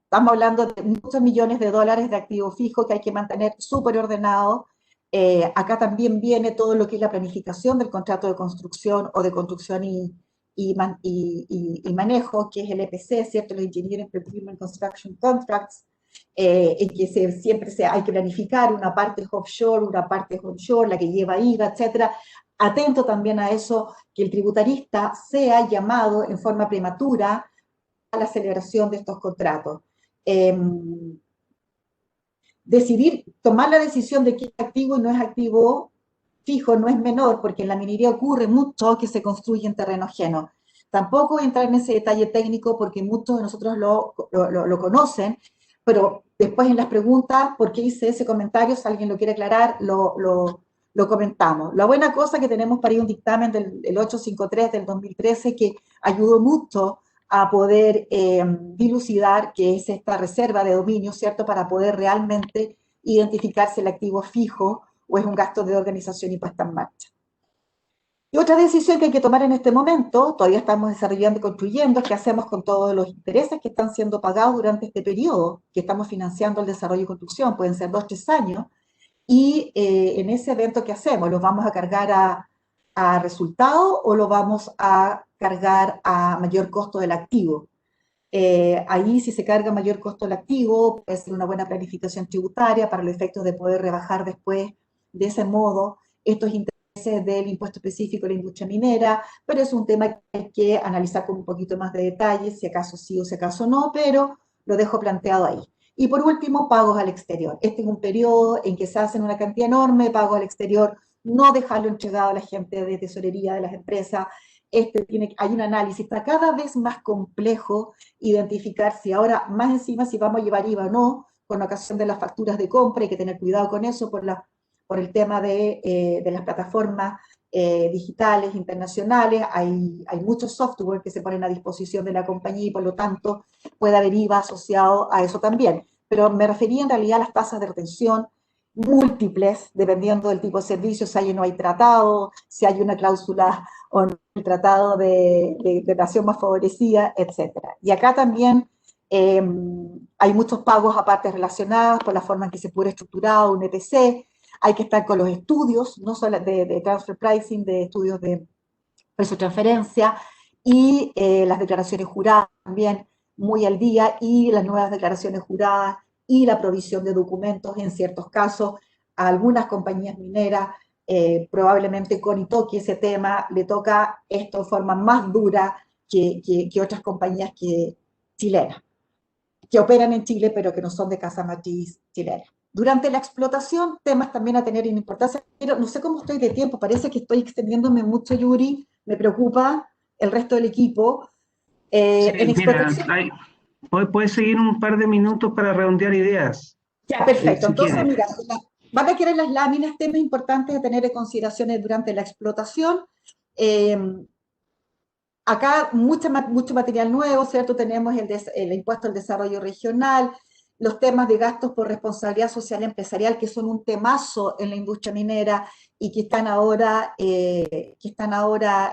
estamos hablando de muchos millones de dólares de activo fijo que hay que mantener súper ordenado. Acá también viene todo lo que es la planificación del contrato de construcción o de construcción y manejo, que es el EPC, ¿cierto? Los Engineering Procurement Construction Contracts, en que siempre hay que planificar, una parte es offshore, una parte es onshore, la que lleva IVA, etcétera. Atento también a eso, que el tributarista sea llamado en forma prematura a la celebración de estos contratos. Tomar la decisión de qué es activo y no es activo fijo no es menor, porque en la minería ocurre mucho que se construye en terreno ajeno. Tampoco voy a entrar en ese detalle técnico porque muchos de nosotros lo conocen, pero después en las preguntas, ¿por qué hice ese comentario? Si alguien lo quiere aclarar, lo lo comentamos. La buena cosa que tenemos para ir un dictamen del 853 del 2013 que ayudó mucho a poder dilucidar qué es esta reserva de dominio, ¿cierto? Para poder realmente identificar si el activo es fijo o es un gasto de organización y puesta en marcha. Y otra decisión que hay que tomar en este momento, todavía estamos desarrollando y construyendo, es qué hacemos con todos los intereses que están siendo pagados durante este periodo, que estamos financiando el desarrollo y construcción, pueden ser 2, 3 años, y en ese evento, ¿qué hacemos? ¿Los vamos a cargar a resultado o lo vamos a cargar a mayor costo del activo? Ahí, si se carga mayor costo del activo, puede ser una buena planificación tributaria para los efectos de poder rebajar después, de ese modo, estos intereses del impuesto específico de la industria minera, pero es un tema que hay que analizar con un poquito más de detalle, si acaso sí o si acaso no, pero lo dejo planteado ahí. Y por último, pagos al exterior. Este es un periodo en que se hacen una cantidad enorme de pagos al exterior, no dejarlo entregado a la gente de tesorería de las empresas. Hay un análisis, está cada vez más complejo identificar si ahora, más encima, si vamos a llevar IVA o no, con ocasión de las facturas de compra, hay que tener cuidado con eso por el tema de las plataformas digitales internacionales, hay muchos software que se ponen a disposición de la compañía y por lo tanto puede haber IVA asociado a eso también. Pero me refería en realidad a las tasas de retención múltiples, dependiendo del tipo de servicio, si hay o no hay tratado, si hay una cláusula o no el tratado de nación más favorecida, etcétera. Y acá también eh, hay muchos pagos aparte relacionados por la forma en que se puede estructurar un EPC, hay que estar con los estudios, no solo de transfer pricing, de estudios de precio de transferencia, y las declaraciones juradas también muy al día, y las nuevas declaraciones juradas, y la provisión de documentos en ciertos casos. A algunas compañías mineras, probablemente con Itoki ese tema le toca esto de forma más dura que otras compañías chilenas, que operan en Chile pero que no son de casa matriz chilena. Durante la explotación, temas también a tener importancia, pero no sé cómo estoy de tiempo, parece que estoy extendiéndome mucho, Yuri, me preocupa el resto del equipo. Sí, En mira, explotación, puedes seguir un par de minutos para redondear ideas, ya, perfecto. si Entonces, quieres. mira, van a querer las láminas, temas importantes a tener en consideración durante la explotación. Eh, Acá mucho material nuevo, ¿cierto? Tenemos el impuesto al desarrollo regional, los temas de gastos por responsabilidad social empresarial, que son un temazo en la industria minera y que están ahora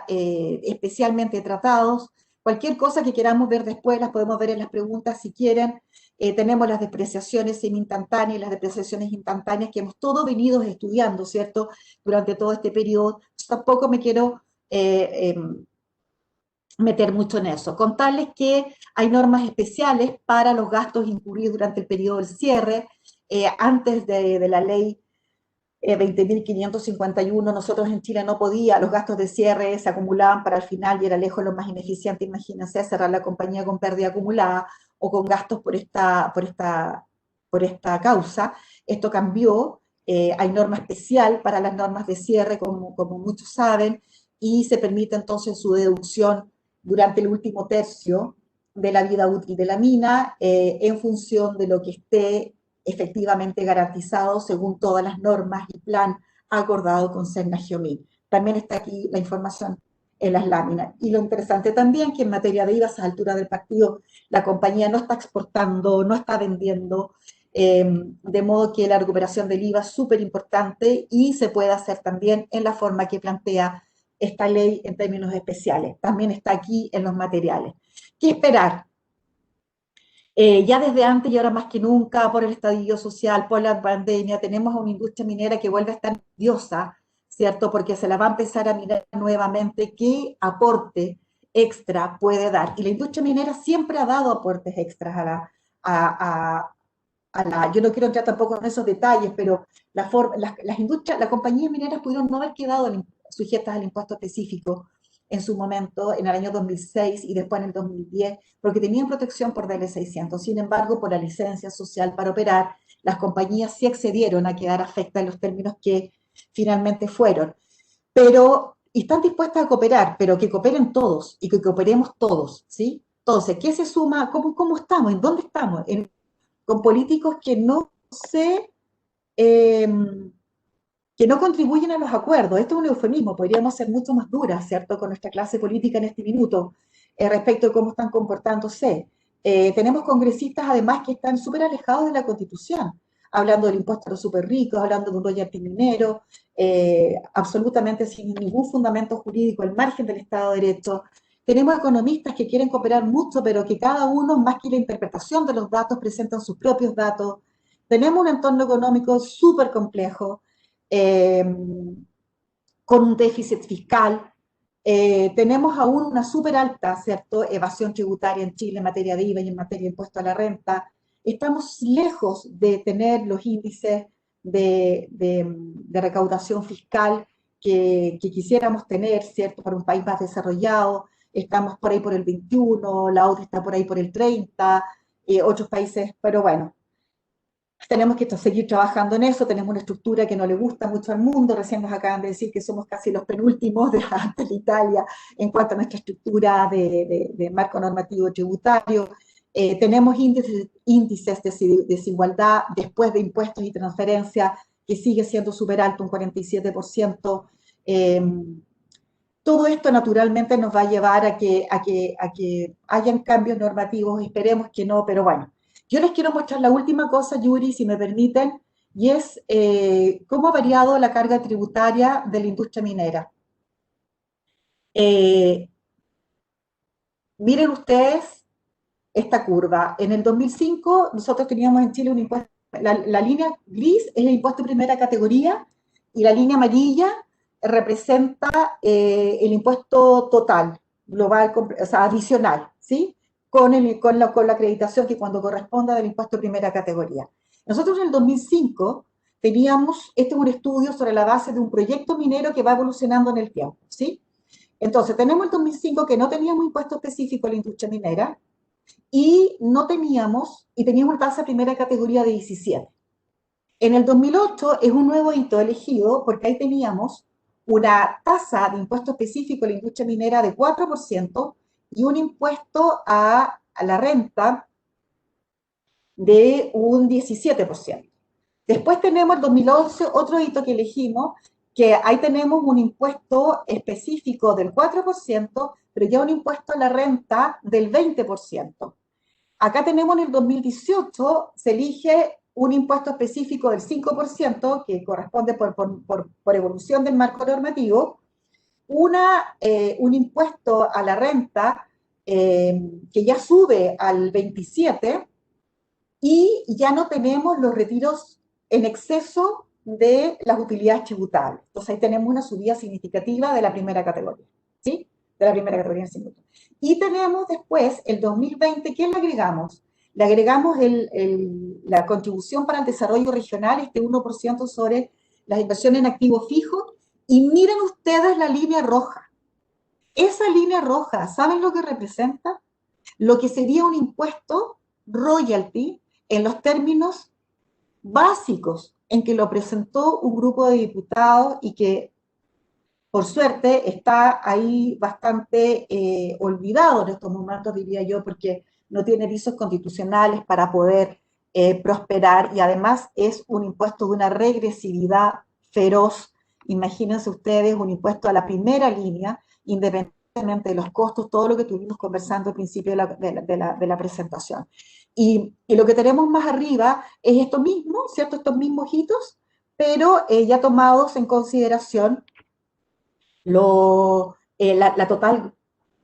especialmente tratados. Cualquier cosa que queramos ver después, las podemos ver en las preguntas si quieren. Tenemos las depreciaciones semi-instantáneas y las depreciaciones instantáneas que hemos todos venido estudiando, ¿cierto? Durante todo este periodo. Tampoco me quiero meter mucho en eso. Contarles que hay normas especiales para los gastos incurridos durante el periodo del cierre. Antes de la ley 20.551, nosotros en Chile no podía, los gastos de cierre se acumulaban para el final y era lejos lo más ineficiente, imagínense, cerrar la compañía con pérdida acumulada o con gastos por esta causa. Esto cambió, hay norma especial para las normas de cierre, como muchos saben, y se permite entonces su deducción durante el último tercio de la vida útil de la mina, en función de lo que esté efectivamente garantizado según todas las normas y plan acordado con Serna-Geomín. También está aquí la información en las láminas. Y lo interesante también que en materia de IVA, a esa altura del partido, la compañía no está exportando, no está vendiendo, de modo que la recuperación del IVA es súper importante y se puede hacer también en la forma que plantea esta ley en términos especiales. También está aquí en los materiales. ¿Qué esperar? Ya desde antes y ahora más que nunca, por el estallido social, por la pandemia, tenemos a una industria minera que vuelve a estar nerviosa, ¿cierto? Porque se la va a empezar a mirar nuevamente qué aporte extra puede dar. Y la industria minera siempre ha dado aportes extras a, yo no quiero entrar tampoco en esos detalles, pero las compañías mineras pudieron no haber quedado sujetas al impuesto específico en su momento, en el año 2006 y después en el 2010, porque tenían protección por DL600. Sin embargo, por la licencia social para operar, las compañías sí accedieron a quedar afectadas en los términos que finalmente fueron. Pero, y están dispuestas a cooperar, pero que cooperen todos y que cooperemos todos, ¿sí? Entonces, ¿qué se suma? ¿Cómo estamos? ¿En dónde estamos? Con políticos que no se que no contribuyen a los acuerdos. Esto es un eufemismo, podríamos ser mucho más duras, ¿cierto?, con nuestra clase política en este minuto, respecto de cómo están comportándose. Tenemos congresistas, además, que están súper alejados de la Constitución, hablando del impuesto a los súper ricos, hablando de un royalty minero, absolutamente sin ningún fundamento jurídico, al margen del Estado de Derecho. Tenemos economistas que quieren cooperar mucho, pero que cada uno, más que la interpretación de los datos, presentan sus propios datos. Tenemos un entorno económico súper complejo, eh, con un déficit fiscal. Tenemos aún una súper alta, ¿cierto?, evasión tributaria en Chile en materia de IVA y en materia de impuesto a la renta. Estamos lejos de tener los índices de recaudación fiscal que quisiéramos tener, ¿cierto?, para un país más desarrollado. Estamos por ahí por el 21, la otra está por ahí por el 30, otros países, pero bueno, tenemos que seguir trabajando en eso. Tenemos una estructura que no le gusta mucho al mundo. Recién nos acaban de decir que somos casi los penúltimos de Italia en cuanto a nuestra estructura de marco normativo tributario. Tenemos índices de desigualdad después de impuestos y transferencias que sigue siendo súper alto, un 47%. Todo esto naturalmente nos va a llevar a que hayan cambios normativos, esperemos que no, pero bueno. Yo les quiero mostrar la última cosa, Yuri, si me permiten, y es cómo ha variado la carga tributaria de la industria minera. Miren ustedes esta curva. En el 2005 nosotros teníamos en Chile un impuesto, la línea gris es el impuesto de primera categoría y la línea amarilla representa el impuesto total, global, o sea, adicional, ¿sí? Con la acreditación que cuando corresponda del impuesto de primera categoría. Nosotros en el 2005 teníamos, este es un estudio sobre la base de un proyecto minero que va evolucionando en el tiempo, ¿sí? Entonces, tenemos el 2005 que no teníamos impuesto específico a la industria minera y no teníamos, y teníamos una tasa de primera categoría de 17. En el 2008 es un nuevo hito elegido porque ahí teníamos una tasa de impuesto específico a la industria minera de 4% y un impuesto a la renta de un 17%. Después tenemos el 2011, otro hito que elegimos, que ahí tenemos un impuesto específico del 4%, pero ya un impuesto a la renta del 20%. Acá tenemos en el 2018, se elige un impuesto específico del 5%, que corresponde por evolución del marco normativo, un impuesto a la renta que ya sube al 27%, y ya no tenemos los retiros en exceso de las utilidades tributables. Entonces ahí tenemos una subida significativa de la primera categoría, ¿sí? De la primera categoría en 5 minutos. Y tenemos después, el 2020, ¿qué le agregamos? Le agregamos la contribución para el desarrollo regional, este 1% sobre las inversiones en activos fijos, y miren ustedes la línea roja. Esa línea roja, ¿saben lo que representa? Lo que sería un impuesto royalty en los términos básicos en que lo presentó un grupo de diputados y que, por suerte, está ahí bastante olvidado en estos momentos, diría yo, porque no tiene visos constitucionales para poder prosperar, y además es un impuesto de una regresividad feroz. Imagínense ustedes un impuesto a la primera línea, independientemente de los costos, todo lo que tuvimos conversando al principio de la presentación. Y lo que tenemos más arriba es esto mismo, ¿cierto? Estos mismos hitos, pero ya tomados en consideración la total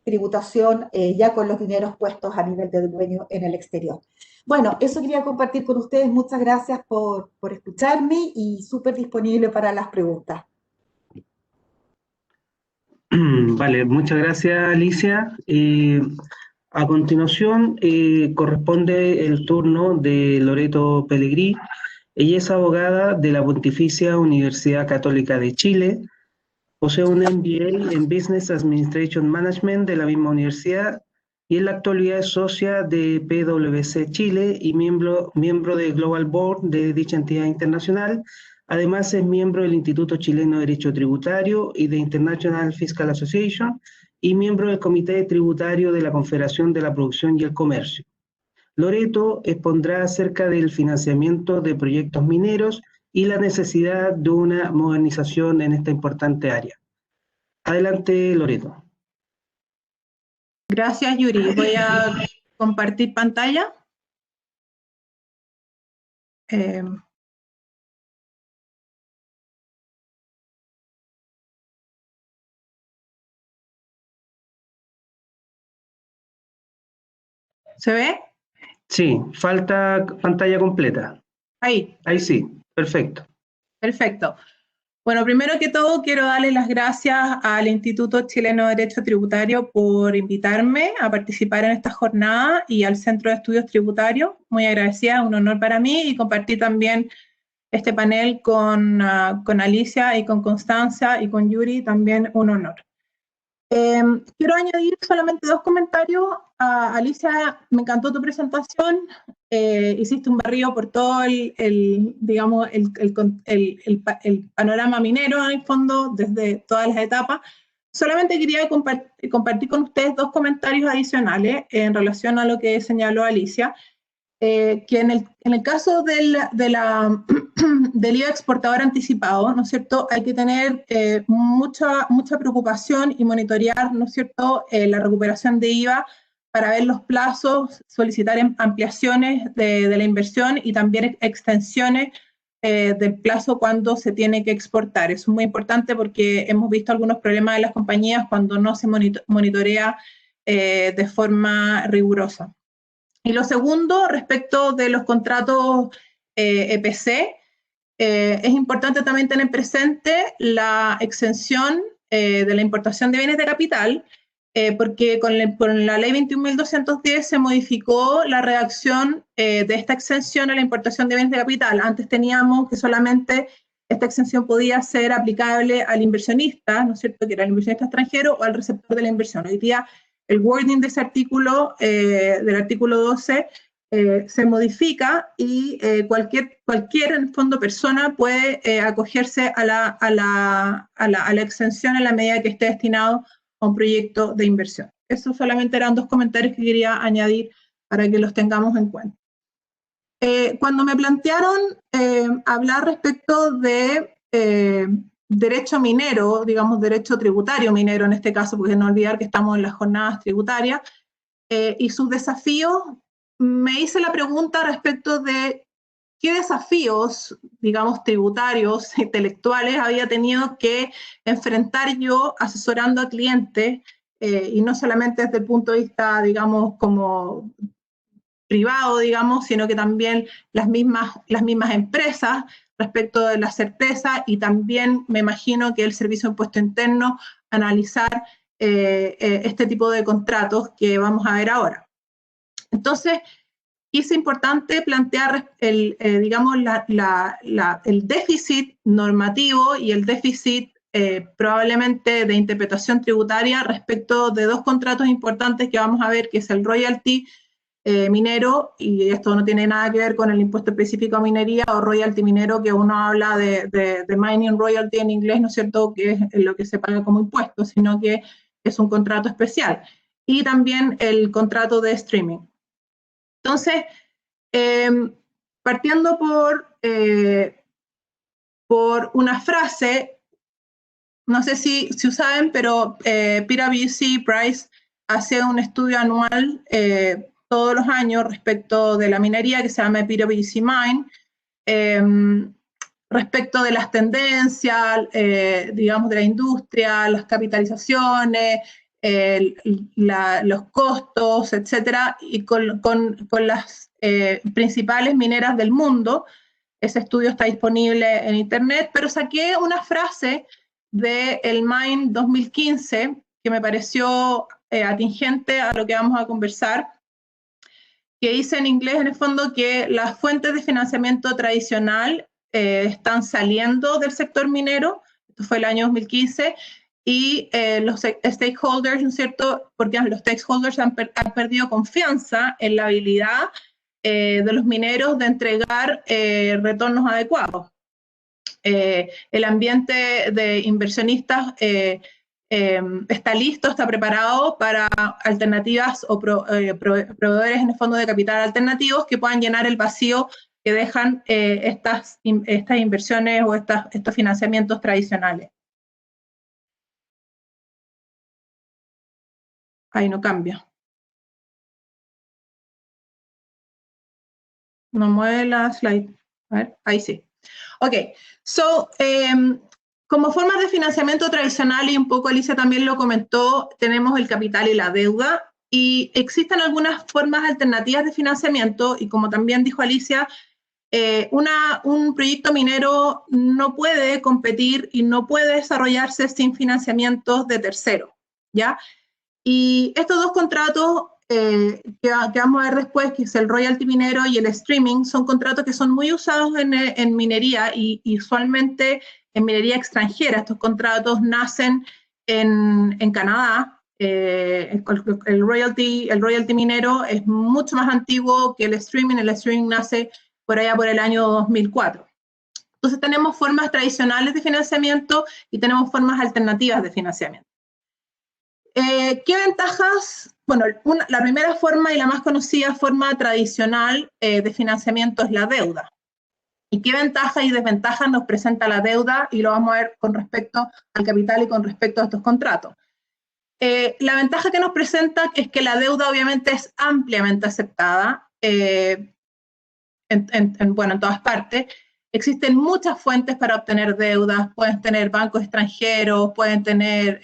tributación ya con los dineros puestos a nivel de dueño en el exterior. Bueno, eso quería compartir con ustedes. Muchas gracias por escucharme y súper disponible para las preguntas. Vale, muchas gracias, Alicia. A continuación, corresponde el turno de Loreto Pellegrí. Ella es abogada de la Pontificia Universidad Católica de Chile. Posee un MBA en Business Administration Management de la misma universidad y en la actualidad es socia de PwC Chile y miembro de Global Board de dicha entidad internacional. Además es miembro del Instituto Chileno de Derecho Tributario y de International Fiscal Association y miembro del Comité Tributario de la Confederación de la Producción y el Comercio. Loreto expondrá acerca del financiamiento de proyectos mineros y la necesidad de una modernización en esta importante área. Adelante, Loreto. Gracias, Yuri. Voy a compartir pantalla. ¿Se ve? Sí, falta pantalla completa. Ahí. Ahí sí, perfecto. Perfecto. Bueno, primero que todo quiero darle las gracias al Instituto Chileno de Derecho Tributario por invitarme a participar en esta jornada y al Centro de Estudios Tributarios. Muy agradecida, un honor para mí, y compartir también este panel con Alicia y con Constanza y con Yuri, también un honor. Quiero añadir solamente 2 comentarios. Alicia, me encantó tu presentación. Hiciste un barrido por todo el panorama minero, en el fondo, desde todas las etapas. Solamente quería compartir con ustedes 2 comentarios adicionales en relación a lo que señaló Alicia. Que en el caso del IVA exportador anticipado, ¿no es cierto?, hay que tener mucha preocupación y monitorear, ¿no es cierto?, la recuperación de IVA para ver los plazos, solicitar ampliaciones de la inversión y también extensiones del plazo cuando se tiene que exportar. Eso es muy importante porque hemos visto algunos problemas de las compañías cuando no se monitorea de forma rigurosa. Y lo segundo, respecto de los contratos EPC, es importante también tener presente la exención de la importación de bienes de capital, porque con la ley 21.210 se modificó la redacción de esta exención a la importación de bienes de capital. Antes teníamos que solamente esta exención podía ser aplicable al inversionista, ¿no es cierto?, que era el inversionista extranjero o al receptor de la inversión. Hoy día el wording de ese artículo, del artículo 12, se modifica y cualquier en el fondo persona puede acogerse a la exención en la medida que esté destinado a un proyecto de inversión. Eso solamente eran 2 comentarios que quería añadir para que los tengamos en cuenta. Cuando me plantearon hablar respecto de derecho minero, digamos derecho tributario minero en este caso, porque no olvidar que estamos en las jornadas tributarias, y sus desafíos, me hice la pregunta respecto de qué desafíos, digamos, tributarios, intelectuales, había tenido que enfrentar yo asesorando a clientes, y no solamente desde el punto de vista, digamos, como privado, digamos, sino que también las mismas empresas respecto de la certeza, y también me imagino que el Servicio de Impuesto Interno analizar este tipo de contratos que vamos a ver ahora. Entonces, es importante plantear digamos, el déficit normativo y el déficit probablemente de interpretación tributaria respecto de 2 contratos importantes que vamos a ver, que es el royalty minero, y esto no tiene nada que ver con el impuesto específico a minería, o royalty minero, que uno habla de mining royalty en inglés, ¿no es cierto?, que es lo que se paga como impuesto, sino que es un contrato especial. Y también el contrato de streaming. Entonces, partiendo por una frase, no sé si saben, pero PwC Price hace un estudio anual todos los años respecto de la minería que se llama PwC Mine, respecto de las tendencias, digamos, de la industria, las capitalizaciones, los costos, etcétera, y con las principales mineras del mundo. Ese estudio está disponible en internet, pero saqué una frase del Mine 2015 que me pareció atingente a lo que vamos a conversar, que dice en inglés, en el fondo, que las fuentes de financiamiento tradicional están saliendo del sector minero. Esto fue el año 2015, y los stakeholders, ¿no es cierto?, porque los stakeholders han perdido confianza en la habilidad de los mineros de entregar retornos adecuados. El ambiente de inversionistas está listo, está preparado para alternativas o proveedores en el fondo de capital alternativos que puedan llenar el vacío que dejan estas inversiones o estos financiamientos tradicionales. Ahí no cambia. No mueve la slide. A ver, ahí sí. Ok, so, como formas de financiamiento tradicional, y un poco Alicia también lo comentó, tenemos el capital y la deuda, y existen algunas formas alternativas de financiamiento, y como también dijo Alicia, un proyecto minero no puede competir y no puede desarrollarse sin financiamientos de terceros, ¿ya? Y estos dos contratos que vamos a ver después, que es el royalty minero y el streaming, son contratos que son muy usados en minería y usualmente en minería extranjera. Estos contratos nacen en Canadá. El royalty minero es mucho más antiguo que el streaming. El streaming nace por allá por el año 2004. Entonces tenemos formas tradicionales de financiamiento y tenemos formas alternativas de financiamiento. ¿Qué ventajas? Bueno, la primera forma y la más conocida forma tradicional de financiamiento es la deuda. ¿Y qué ventajas y desventajas nos presenta la deuda? Y lo vamos a ver con respecto al capital y con respecto a estos contratos. La ventaja que nos presenta es que la deuda obviamente es ampliamente aceptada en todas partes. Existen muchas fuentes para obtener deudas. Puedes tener bancos extranjeros, puedes tener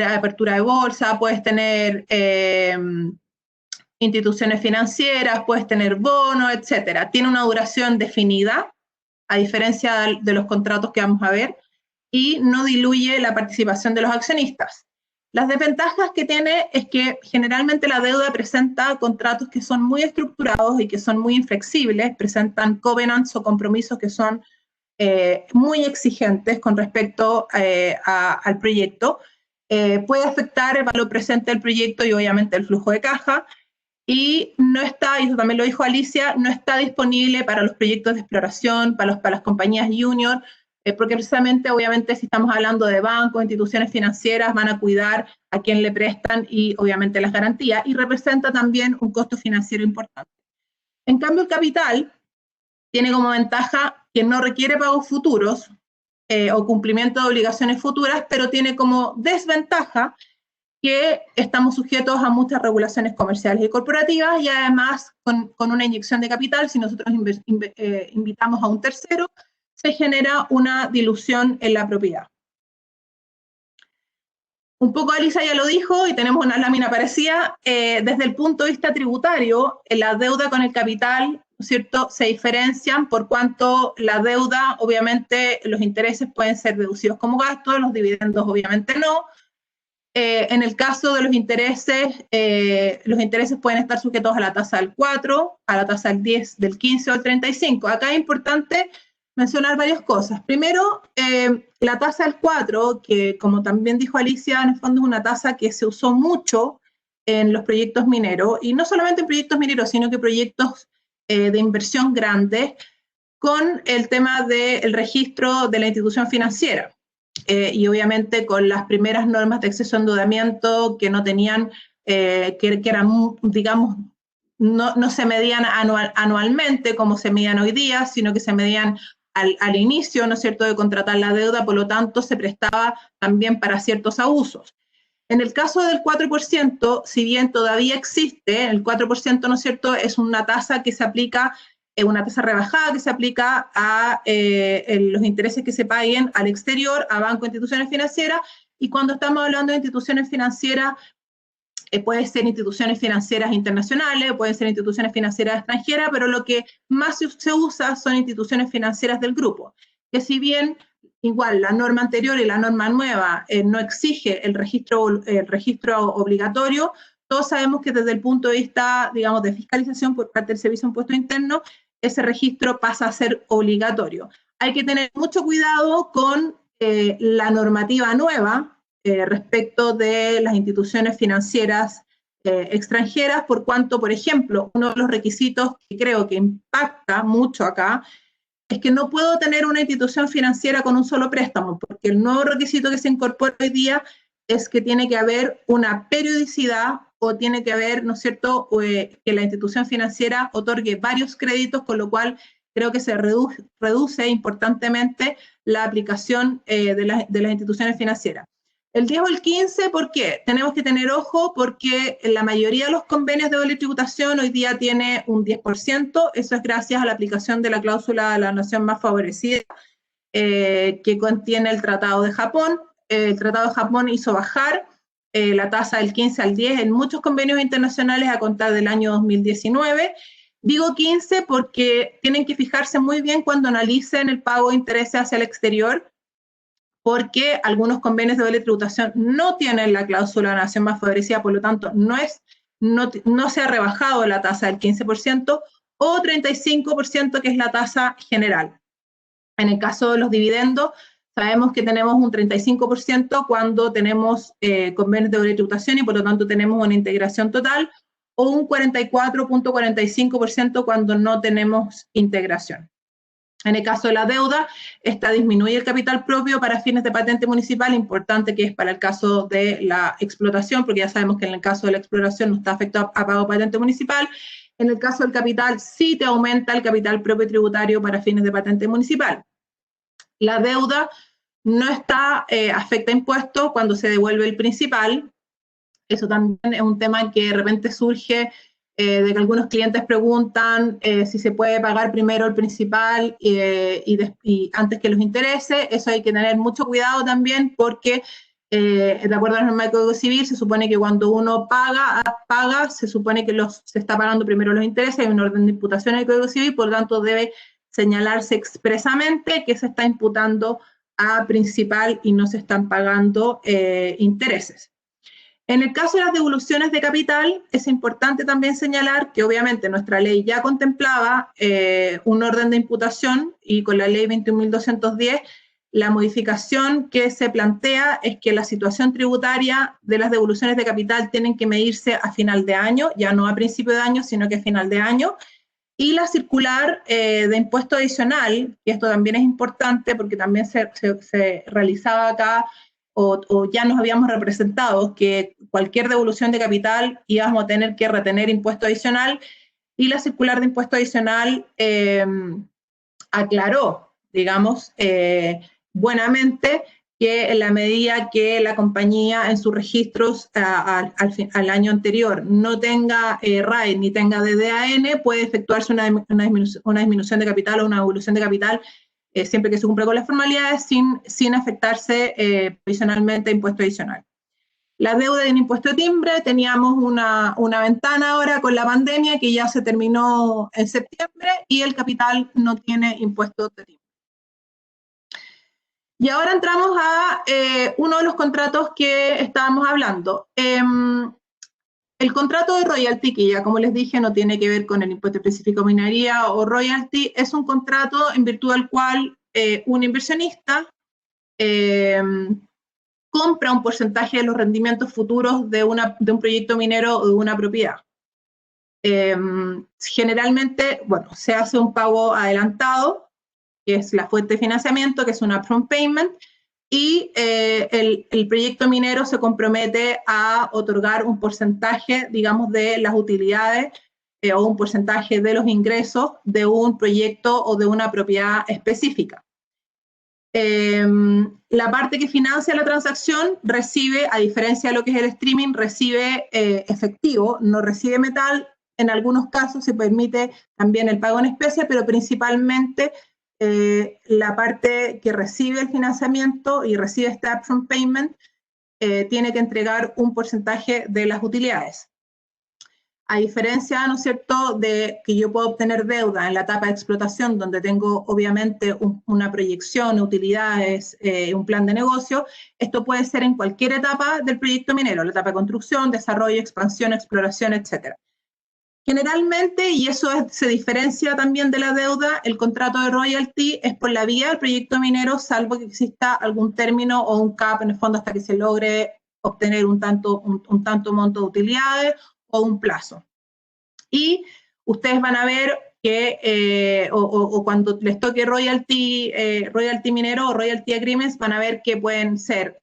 apertura de bolsa, puedes tener instituciones financieras, puedes tener bonos, etc. Tiene una duración definida, a diferencia de los contratos que vamos a ver, y no diluye la participación de los accionistas. Las desventajas que tiene es que generalmente la deuda presenta contratos que son muy estructurados y que son muy inflexibles, presentan covenants o compromisos que son muy exigentes con respecto al proyecto. Puede afectar el valor presente del proyecto y obviamente el flujo de caja, y no está, y eso también lo dijo Alicia, no está disponible para los proyectos de exploración, para las compañías junior, porque precisamente, obviamente, si estamos hablando de bancos, instituciones financieras, van a cuidar a quien le prestan y obviamente las garantías, y representa también un costo financiero importante. En cambio, el capital tiene como ventaja que no requiere pagos futuros o cumplimiento de obligaciones futuras, pero tiene como desventaja que estamos sujetos a muchas regulaciones comerciales y corporativas, y además con una inyección de capital, si nosotros invitamos a un tercero, se genera una dilución en la propiedad. Un poco Alicia ya lo dijo, y tenemos una lámina parecida. Desde el punto de vista tributario, la deuda con el capital, ¿cierto?, se diferencian por cuanto la deuda, obviamente, los intereses pueden ser deducidos como gastos, los dividendos obviamente no. En el caso de los intereses pueden estar sujetos a la tasa del 4, a la tasa del 10, del 15 o del 35. Acá es importante mencionar varias cosas. Primero, la tasa del 4, que como también dijo Alicia, en el fondo es una tasa que se usó mucho en los proyectos mineros, y no solamente en proyectos mineros, sino que proyectos de inversión grandes, con el tema del registro de la institución financiera. Y obviamente con las primeras normas de acceso a endeudamiento que no tenían, que eran, digamos, no se medían anualmente como se medían hoy día, sino que se medían al inicio, ¿no es cierto?, de contratar la deuda, por lo tanto se prestaba también para ciertos abusos. En el caso del 4%, si bien todavía existe, el 4%, ¿no es cierto?, es una tasa que se aplica, una tasa rebajada que se aplica a los intereses que se paguen al exterior, a bancos e instituciones financieras, y cuando estamos hablando de instituciones financieras, puede ser instituciones financieras internacionales, pueden ser instituciones financieras extranjeras, pero lo que más se usa son instituciones financieras del grupo, que si bien igual la norma anterior y la norma nueva no exige el registro obligatorio, todos sabemos que desde el punto de vista, digamos, de fiscalización por parte del Servicio de Impuesto Interno, ese registro pasa a ser obligatorio. Hay que tener mucho cuidado con la normativa nueva respecto de las instituciones financieras extranjeras, por cuanto, por ejemplo, uno de los requisitos que creo que impacta mucho acá es que no puedo tener una institución financiera con un solo préstamo, porque el nuevo requisito que se incorpora hoy día es que tiene que haber una periodicidad o tiene que haber, ¿no es cierto?, que la institución financiera otorgue varios créditos, con lo cual creo que se reduce importantemente la aplicación de las instituciones financieras. El 10 o el 15, ¿por qué? Tenemos que tener ojo porque la mayoría de los convenios de doble tributación hoy día tiene un 10%, eso es gracias a la aplicación de la cláusula de la nación más favorecida que contiene el Tratado de Japón. El Tratado de Japón hizo bajar la tasa del 15 al 10 en muchos convenios internacionales a contar del año 2019. Digo 15 porque tienen que fijarse muy bien cuando analicen el pago de intereses hacia el exterior, porque algunos convenios de doble tributación no tienen la cláusula de la nación más favorecida, por lo tanto no se ha rebajado la tasa del 15% o 35%, que es la tasa general. En el caso de los dividendos, sabemos que tenemos un 35% cuando tenemos convenios de doble tributación y por lo tanto tenemos una integración total, o un 44.45% cuando no tenemos integración. En el caso de la deuda, esta disminuye el capital propio para fines de patente municipal, importante que es para el caso de la explotación, porque ya sabemos que en el caso de la exploración no está afectado a pago de patente municipal. En el caso del capital, sí te aumenta el capital propio tributario para fines de patente municipal. La deuda no está afecta a impuestos cuando se devuelve el principal. Eso también es un tema que de repente surge de que algunos clientes preguntan si se puede pagar primero el principal y antes que los intereses. Eso hay que tener mucho cuidado también porque de acuerdo a la norma del Código Civil se supone que cuando uno paga se supone que se está pagando primero los intereses, hay un orden de imputación en el Código Civil, por lo tanto debe señalarse expresamente que se está imputando a principal y no se están pagando intereses. En el caso de las devoluciones de capital, es importante también señalar que obviamente nuestra ley ya contemplaba un orden de imputación y con la ley 21.210 la modificación que se plantea es que la situación tributaria de las devoluciones de capital tienen que medirse a final de año, ya no a principio de año, sino que a final de año. Y la circular de impuesto adicional, que esto también es importante porque también se realizaba acá o ya nos habíamos representado que cualquier devolución de capital íbamos a tener que retener impuesto adicional, y la circular de impuesto adicional aclaró, digamos, buenamente que en la medida que la compañía en sus registros al año anterior no tenga RAE ni tenga DDAN, puede efectuarse una disminución de capital o una devolución de capital siempre que se cumpla con las formalidades sin afectarse provisionalmente a impuesto adicional. La deuda de un impuesto de timbre, teníamos una ventana ahora con la pandemia que ya se terminó en septiembre y el capital no tiene impuesto de timbre. Y ahora entramos a uno de los contratos que estábamos hablando. El contrato de royalty, que ya como les dije no tiene que ver con el impuesto específico de minería o royalty, es un contrato en virtud del cual un inversionista compra un porcentaje de los rendimientos futuros de un proyecto minero o de una propiedad. Generalmente, bueno, se hace un pago adelantado, que es la fuente de financiamiento, que es un upfront payment, y el proyecto minero se compromete a otorgar un porcentaje, digamos, de las utilidades o un porcentaje de los ingresos de un proyecto o de una propiedad específica. La parte que financia la transacción recibe, a diferencia de lo que es el streaming, recibe efectivo, no recibe metal. En algunos casos se permite también el pago en especie, pero principalmente la parte que recibe el financiamiento y recibe este upfront payment tiene que entregar un porcentaje de las utilidades. A diferencia, ¿no es cierto?, de que yo puedo obtener deuda en la etapa de explotación, donde tengo obviamente una proyección, utilidades, un plan de negocio, esto puede ser en cualquier etapa del proyecto minero, la etapa de construcción, desarrollo, expansión, exploración, etc. Generalmente, y eso se diferencia también de la deuda, el contrato de royalty es por la vía del proyecto minero, salvo que exista algún término o un cap en el fondo hasta que se logre obtener un tanto monto de utilidades o un plazo. Y ustedes van a ver que, o cuando les toque royalty minero o royalty agreements, van a ver que pueden ser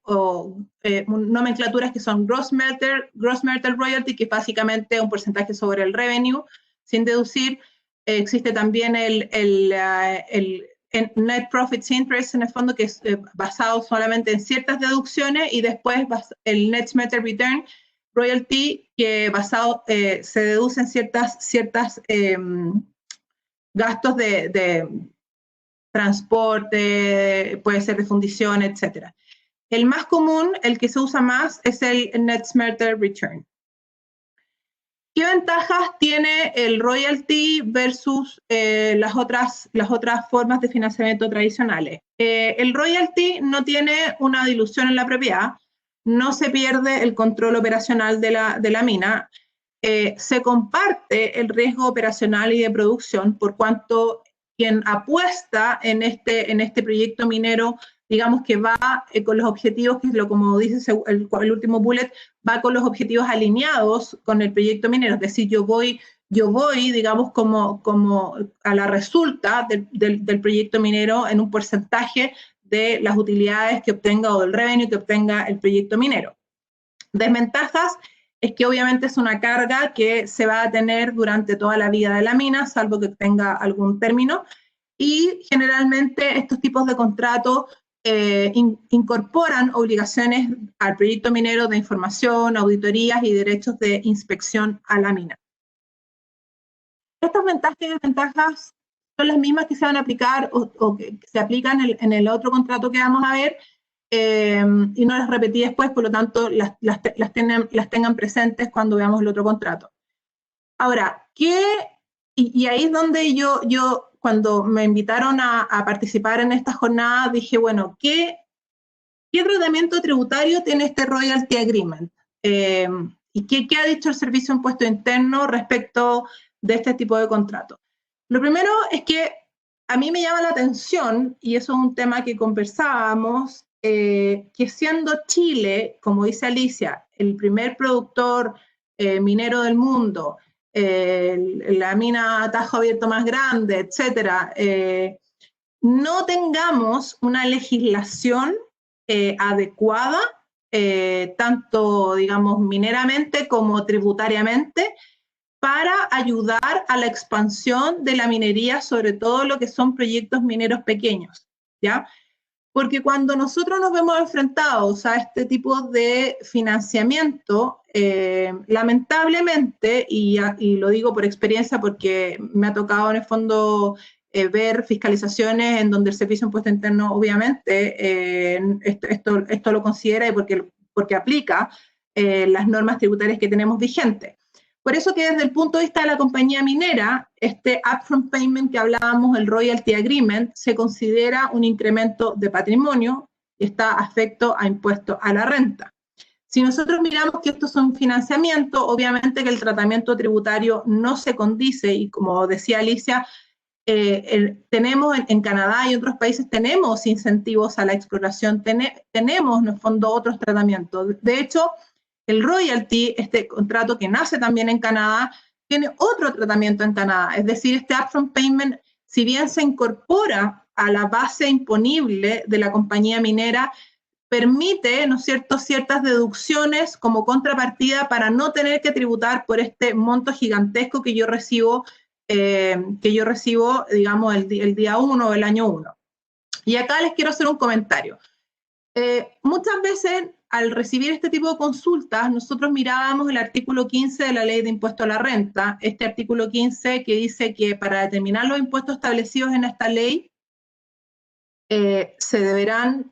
nomenclaturas que son gross metal royalty, que es básicamente un porcentaje sobre el revenue, sin deducir. Existe también el net profits interest, en el fondo, que es basado solamente en ciertas deducciones, y después el net metal return royalty, que se deducen ciertas gastos de transporte, puede ser de fundición, etc. El más común, el que se usa más, es el net metal return. ¿Qué ventajas tiene el royalty versus las otras formas de financiamiento tradicionales? El royalty no tiene una dilución en la propiedad, no se pierde el control operacional de la mina, se comparte el riesgo operacional y de producción, por cuanto quien apuesta en este proyecto minero, digamos que va con los objetivos, como dice el último bullet, va con los objetivos alineados con el proyecto minero. Es decir, yo voy digamos, como a la resulta del proyecto minero en un porcentaje de las utilidades que obtenga o del revenue que obtenga el proyecto minero. Desventajas es que obviamente es una carga que se va a tener durante toda la vida de la mina, salvo que tenga algún término, y generalmente estos tipos de contratos incorporan obligaciones al proyecto minero de información, auditorías y derechos de inspección a la mina. Estas ventajas y desventajas son las mismas que se van a aplicar o que se aplican en el otro contrato que vamos a ver, y no las repetí después, por lo tanto las tengan presentes cuando veamos el otro contrato. Ahora, y ahí es donde yo cuando me invitaron a participar en esta jornada, dije, bueno, ¿qué tratamiento tributario tiene este royalty agreement? ¿Y qué ha dicho el Servicio de Impuesto Interno respecto de este tipo de contrato? Lo primero es que a mí me llama la atención, y eso es un tema que conversábamos, que siendo Chile, como dice Alicia, el primer productor minero del mundo, la mina a tajo abierto más grande, etcétera, no tengamos una legislación adecuada, tanto, digamos, mineramente como tributariamente, para ayudar a la expansión de la minería, sobre todo lo que son proyectos mineros pequeños, ¿ya? Porque cuando nosotros nos vemos enfrentados a este tipo de financiamiento, lamentablemente, y lo digo por experiencia porque me ha tocado en el fondo ver fiscalizaciones en donde el Servicio de Impuesto Interno obviamente esto lo considera y porque aplica las normas tributarias que tenemos vigentes. Por eso que desde el punto de vista de la compañía minera, este upfront payment que hablábamos, el royalty agreement, se considera un incremento de patrimonio y está afecto a impuesto a la renta. Si nosotros miramos que esto es un financiamiento, obviamente que el tratamiento tributario no se condice, y como decía Alicia, tenemos en Canadá y en otros países tenemos incentivos a la exploración, tenemos en el fondo otros tratamientos. De hecho, el royalty, este contrato que nace también en Canadá, tiene otro tratamiento en Canadá. Es decir, este upfront payment, si bien se incorpora a la base imponible de la compañía minera, permite, ¿no es cierto?, ciertas deducciones como contrapartida para no tener que tributar por este monto gigantesco que yo recibo, digamos, el día 1 o el año 1. Y acá les quiero hacer un comentario. Muchas veces, al recibir este tipo de consultas, nosotros mirábamos el artículo 15 de la Ley de Impuesto a la Renta, este artículo 15 que dice que para determinar los impuestos establecidos en esta ley, se deberán,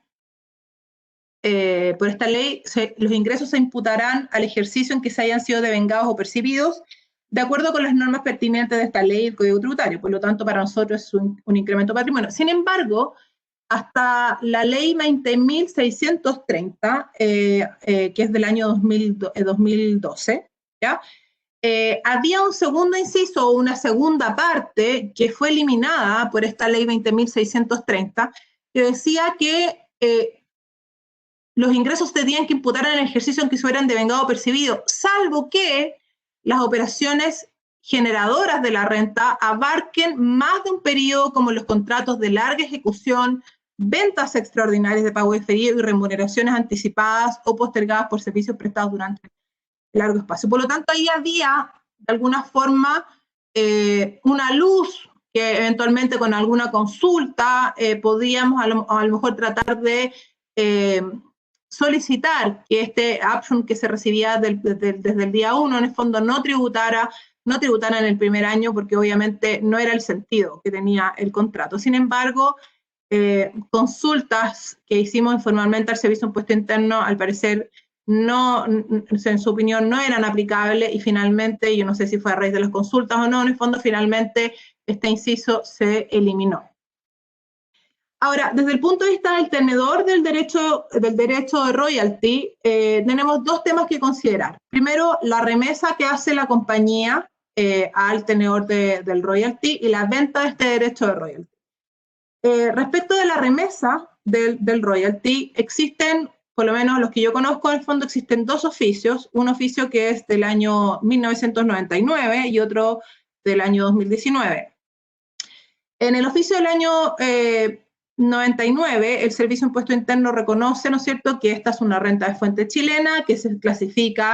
por esta ley, los ingresos se imputarán al ejercicio en que se hayan sido devengados o percibidos, de acuerdo con las normas pertinentes de esta ley y el Código Tributario. Por lo tanto, para nosotros es un incremento de patrimonio. Sin embargo, hasta la ley 20.630, que es del año 2012, ¿ya? Había un segundo inciso o una segunda parte que fue eliminada por esta ley 20.630, que decía que los ingresos se tenían que imputar en el ejercicio en que se hubieran devengado o percibido, salvo que las operaciones generadoras de la renta abarquen más de un periodo, como los contratos de larga ejecución, ventas extraordinarias de pago diferido y remuneraciones anticipadas o postergadas por servicios prestados durante largo espacio. Por lo tanto, ahí había, de alguna forma, una luz que eventualmente con alguna consulta podíamos a lo mejor tratar de solicitar que este upfront que se recibía desde el día 1, en el fondo no tributara en el primer año, porque obviamente no era el sentido que tenía el contrato. Sin embargo, consultas que hicimos informalmente al Servicio de Impuesto Interno, al parecer, no, en su opinión, no eran aplicables, y finalmente, yo no sé si fue a raíz de las consultas o no, en el fondo finalmente este inciso se eliminó. Ahora, desde el punto de vista del tenedor del derecho de royalty, tenemos dos temas que considerar. Primero, la remesa que hace la compañía al tenedor del royalty y la venta de este derecho de royalty. Respecto de la remesa del royalty, existen, por lo menos los que yo conozco en el fondo, existen dos oficios, un oficio que es del año 1999 y otro del año 2019. En el oficio del año 99, el Servicio de Impuesto Interno reconoce, ¿no es cierto?, que esta es una renta de fuente chilena que se clasifica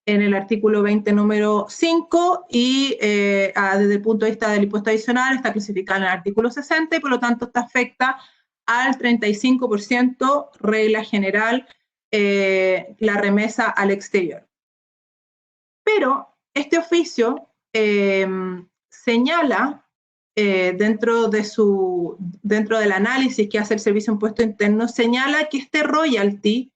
en el artículo 20, número 5, y desde el punto de vista del impuesto adicional está clasificada en el artículo 60, y por lo tanto esta afecta al 35%, regla general, la remesa al exterior. Pero este oficio señala, dentro del análisis que hace el Servicio de Impuesto Interno, señala que este royalty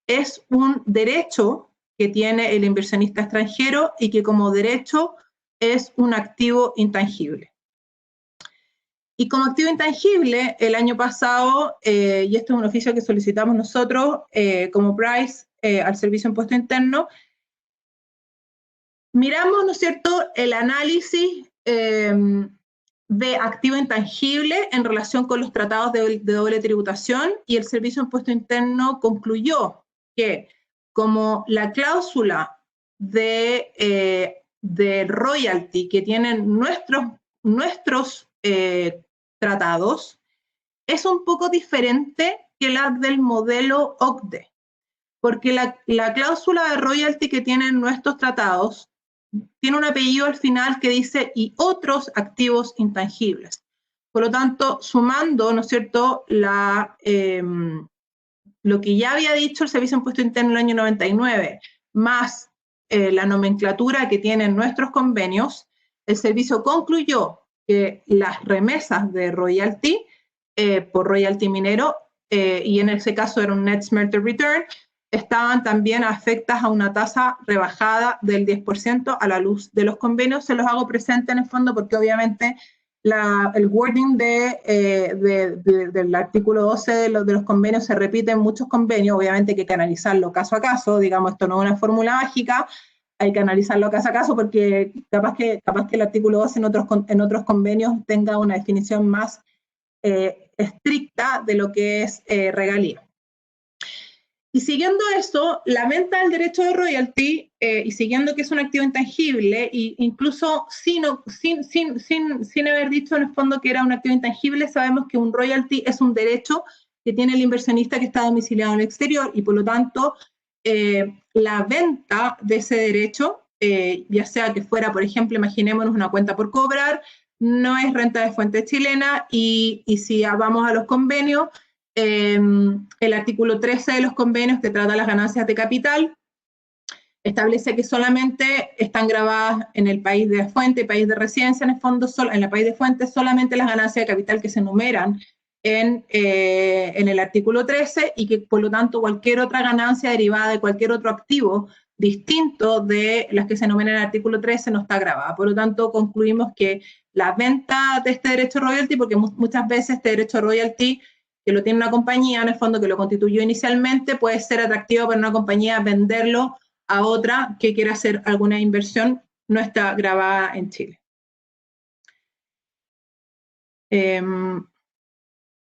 es un derecho que tiene el inversionista extranjero y que como derecho es un activo intangible. Y como activo intangible, el año pasado, y esto es un oficio que solicitamos nosotros como Price al Servicio de Impuesto Interno, miramos, ¿no es cierto?, el análisis de activo intangible en relación con los tratados de doble tributación, y el Servicio de Impuesto Interno concluyó que como la cláusula de royalty que tienen nuestros tratados es un poco diferente que la del modelo OCDE, porque la cláusula de royalty que tienen nuestros tratados tiene un apellido al final que dice y otros activos intangibles. Por lo tanto, sumando, ¿no es cierto?, lo que ya había dicho el Servicio de Impuesto Interno en el año 99, más la nomenclatura que tienen nuestros convenios, el servicio concluyó que las remesas de royalty, por royalty minero, y en ese caso era un net smelter return, estaban también afectas a una tasa rebajada del 10% a la luz de los convenios. Se los hago presente en el fondo porque obviamente el wording del artículo 12 de los convenios se repite en muchos convenios, obviamente hay que analizarlo caso a caso, digamos, esto no es una fórmula mágica, hay que analizarlo caso a caso porque capaz que el artículo 12 en otros convenios tenga una definición más estricta de lo que es regalía. Y siguiendo eso, la venta del derecho de royalty, y siguiendo que es un activo intangible, e incluso sin haber dicho en el fondo que era un activo intangible, sabemos que un royalty es un derecho que tiene el inversionista que está domiciliado en el exterior, y por lo tanto, la venta de ese derecho, ya sea que fuera, por ejemplo, imaginémonos una cuenta por cobrar, no es renta de fuente chilena, y si vamos a los convenios, el artículo 13 de los convenios que trata las ganancias de capital establece que solamente están grabadas en el país de fuente, país de residencia, en el fondo, en el país de fuente, solamente las ganancias de capital que se enumeran en el artículo 13, y que por lo tanto cualquier otra ganancia derivada de cualquier otro activo distinto de las que se enumeran en el artículo 13 no está grabada. Por lo tanto, concluimos que la venta de este derecho royalty, porque muchas veces este derecho royalty que lo tiene una compañía, en el fondo que lo constituyó inicialmente, puede ser atractivo para una compañía venderlo a otra que quiera hacer alguna inversión, no está grabada en Chile.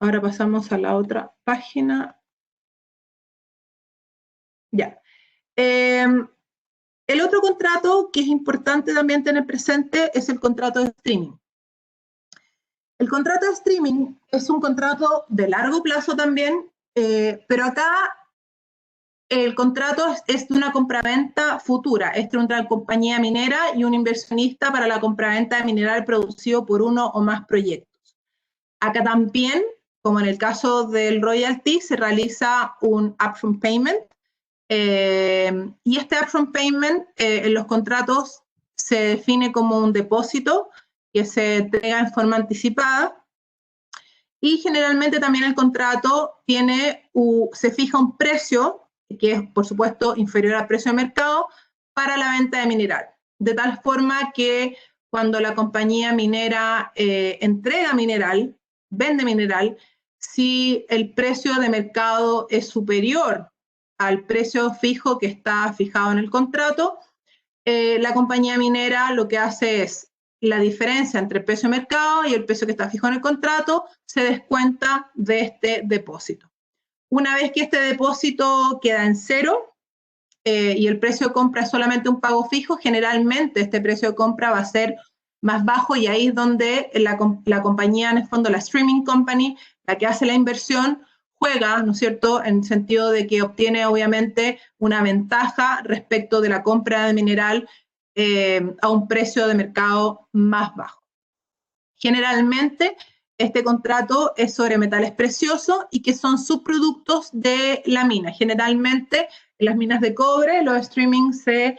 Ahora pasamos a la otra página. Ya. El otro contrato que es importante también tener presente es el contrato de streaming. El contrato de streaming es un contrato de largo plazo también, pero acá el contrato es de una compraventa futura, es de una compañía minera y un inversionista para la compraventa de mineral producido por uno o más proyectos. Acá también, como en el caso del royalty, se realiza un upfront payment, y este upfront payment en los contratos se define como un depósito que se entrega en forma anticipada, y generalmente también el contrato se fija un precio que es, por supuesto, inferior al precio de mercado para la venta de mineral, de tal forma que cuando la compañía minera entrega mineral, vende mineral, si el precio de mercado es superior al precio fijo que está fijado en el contrato, la compañía minera lo que hace es la diferencia entre el precio de mercado y el precio que está fijo en el contrato, se descuenta de este depósito. Una vez que este depósito queda en cero y el precio de compra es solamente un pago fijo, generalmente este precio de compra va a ser más bajo, y ahí es donde la compañía, en el fondo la streaming company, la que hace la inversión, juega, ¿no es cierto?, en el sentido de que obtiene obviamente una ventaja respecto de la compra de mineral a un precio de mercado más bajo. Generalmente este contrato es sobre metales preciosos y que son subproductos de la mina. Generalmente en las minas de cobre los streaming se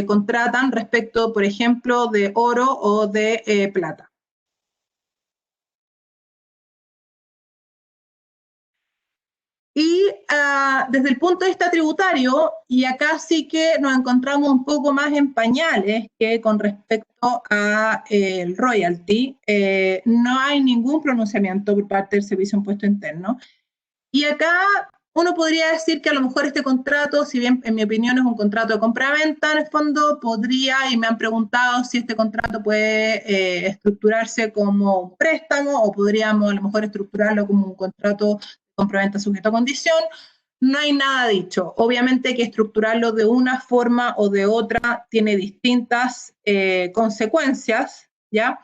contratan respecto, por ejemplo, de oro o de plata. Y desde el punto de vista tributario, y acá sí que nos encontramos un poco más en pañales que con respecto al royalty, no hay ningún pronunciamiento por parte del Servicio de Impuesto Interno. Y acá uno podría decir que a lo mejor este contrato, si bien en mi opinión es un contrato de compra-venta, en el fondo podría, y me han preguntado si este contrato puede estructurarse como un préstamo, o podríamos a lo mejor estructurarlo como un contrato compraventa sujeto a condición. No hay nada dicho. Obviamente que estructurarlo de una forma o de otra tiene distintas consecuencias, ¿ya?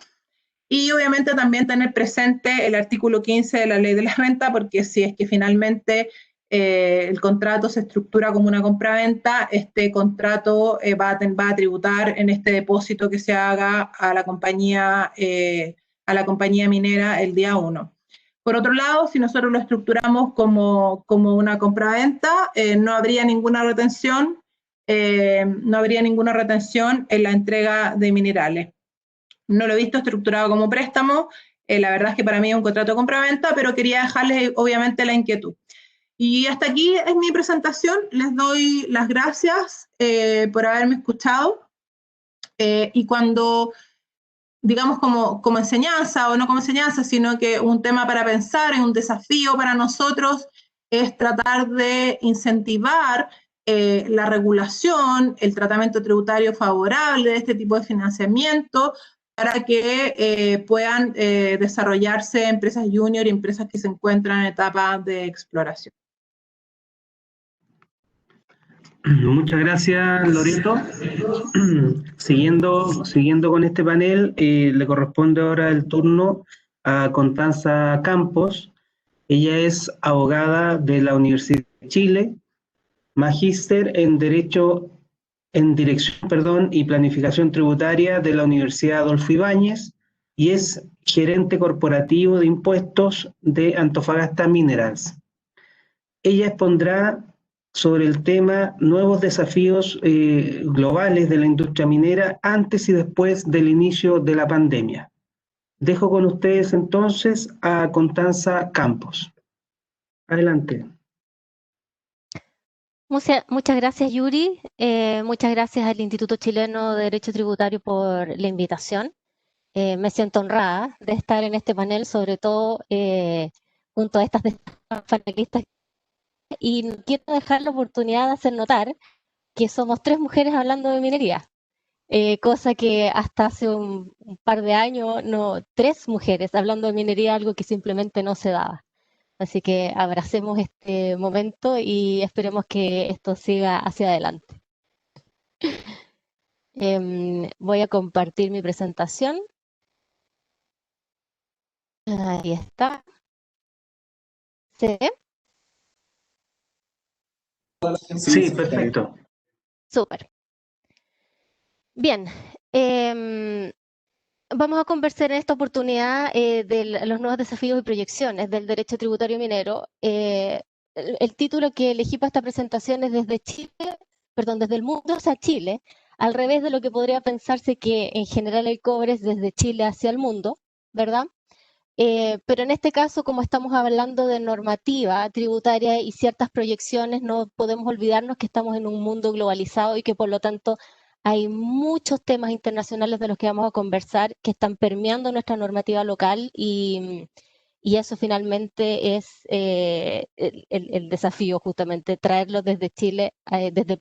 Y obviamente también tener presente el artículo 15 de la Ley de la Renta, porque si es que finalmente el contrato se estructura como una compraventa, este contrato va a tributar en este depósito que se haga a la compañía minera el día 1. Por otro lado, si nosotros lo estructuramos como una compraventa, no habría ninguna retención, en la entrega de minerales. No lo he visto estructurado como préstamo, la verdad es que para mí es un contrato de compraventa, pero quería dejarles obviamente la inquietud. Y hasta aquí es mi presentación, les doy las gracias por haberme escuchado, y cuando, digamos, como enseñanza, o no como enseñanza, sino que un tema para pensar, es un desafío para nosotros, es tratar de incentivar la regulación, el tratamiento tributario favorable de este tipo de financiamiento, para que puedan desarrollarse empresas junior y empresas que se encuentran en etapa de exploración. Muchas gracias, Loreto. Siguiendo con este panel, le corresponde ahora el turno a Constanza Campos. Ella es abogada de la Universidad de Chile, magíster en Dirección y Planificación Tributaria de la Universidad Adolfo Ibáñez, y es gerente corporativo de impuestos de Antofagasta Minerals. Ella expondrá sobre el tema nuevos desafíos globales de la industria minera antes y después del inicio de la pandemia. Dejo con ustedes entonces a Constanza Campos. Adelante. Muchas gracias, Yuri. Muchas gracias al Instituto Chileno de Derecho Tributario por la invitación. Me siento honrada de estar en este panel, sobre todo junto a estas panelistas. Y quiero dejar la oportunidad de hacer notar que somos 3 mujeres hablando de minería, cosa que hasta hace un par de años, 3 mujeres hablando de minería, algo que simplemente no se daba. Así que abracemos este momento y esperemos que esto siga hacia adelante. Voy a compartir mi presentación. Ahí está. ¿Se ve? Sí, perfecto. Súper. Bien. Vamos a conversar en esta oportunidad de los nuevos desafíos y proyecciones del derecho tributario minero. El título que elegí para esta presentación es desde Chile, perdón, desde el mundo hacia Chile, al revés de lo que podría pensarse que en general el cobre es desde Chile hacia el mundo, ¿verdad? Pero en este caso, como estamos hablando de normativa tributaria y ciertas proyecciones, no podemos olvidarnos que estamos en un mundo globalizado y que por lo tanto hay muchos temas internacionales de los que vamos a conversar que están permeando nuestra normativa local y eso finalmente es el desafío, justamente, traerlo desde Chile, desde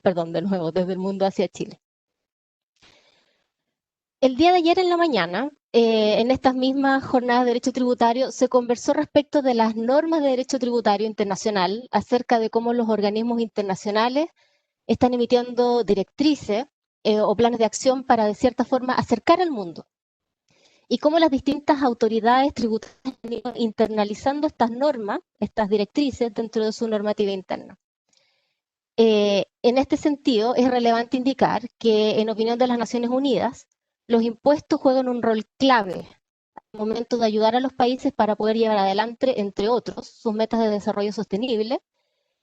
el mundo hacia Chile. El día de ayer en la mañana, en estas mismas jornadas de derecho tributario, se conversó respecto de las normas de derecho tributario internacional, acerca de cómo los organismos internacionales están emitiendo directrices o planes de acción para, de cierta forma, acercar al mundo. Y cómo las distintas autoridades tributarias han ido internalizando estas normas, estas directrices, dentro de su normativa interna. En este sentido, es relevante indicar que, en opinión de las Naciones Unidas, los impuestos juegan un rol clave al momento de ayudar a los países para poder llevar adelante, entre otros, sus metas de desarrollo sostenible,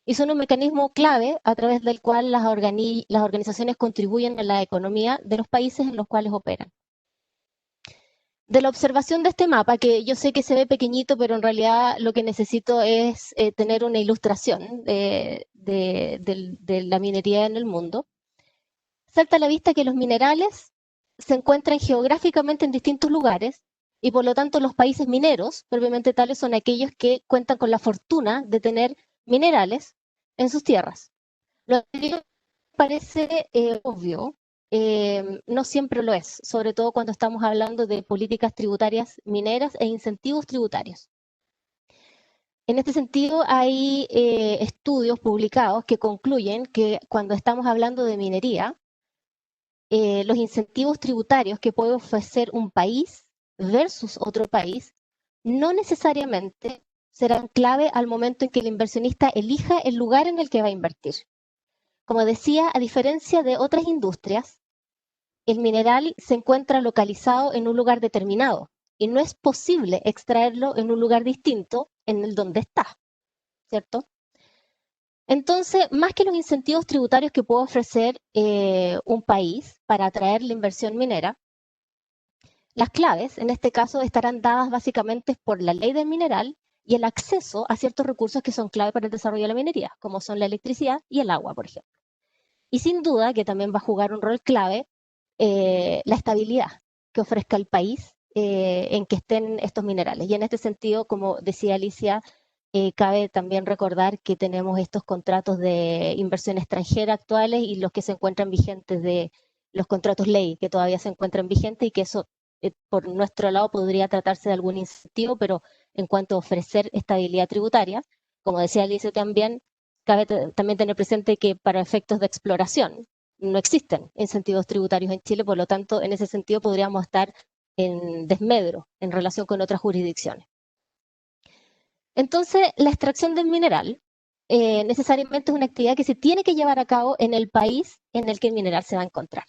y son un mecanismo clave a través del cual las organizaciones contribuyen a la economía de los países en los cuales operan. De la observación de este mapa, que yo sé que se ve pequeñito, pero en realidad lo que necesito es tener una ilustración de la minería en el mundo, salta a la vista que los minerales se encuentran geográficamente en distintos lugares y por lo tanto los países mineros, propiamente tales, son aquellos que cuentan con la fortuna de tener minerales en sus tierras. Lo que parece obvio, no siempre lo es, sobre todo cuando estamos hablando de políticas tributarias mineras e incentivos tributarios. En este sentido, hay estudios publicados que concluyen que cuando estamos hablando de minería, los incentivos tributarios que puede ofrecer un país versus otro país no necesariamente serán clave al momento en que el inversionista elija el lugar en el que va a invertir. Como decía, a diferencia de otras industrias, el mineral se encuentra localizado en un lugar determinado y no es posible extraerlo en un lugar distinto en el donde está, ¿cierto? Entonces, más que los incentivos tributarios que puede ofrecer un país para atraer la inversión minera, las claves en este caso estarán dadas básicamente por la ley del mineral y el acceso a ciertos recursos que son clave para el desarrollo de la minería, como son la electricidad y el agua, por ejemplo. Y sin duda que también va a jugar un rol clave la estabilidad que ofrezca el país en que estén estos minerales. Y en este sentido, como decía Alicia, cabe también recordar que tenemos estos contratos de inversión extranjera actuales y los que se encuentran vigentes de los contratos ley que todavía se encuentran vigentes y que eso por nuestro lado podría tratarse de algún incentivo, pero en cuanto a ofrecer estabilidad tributaria, como decía Alicia también, cabe también tener presente que para efectos de exploración no existen incentivos tributarios en Chile, por lo tanto, en ese sentido podríamos estar en desmedro en relación con otras jurisdicciones. Entonces, la extracción del mineral necesariamente es una actividad que se tiene que llevar a cabo en el país en el que el mineral se va a encontrar.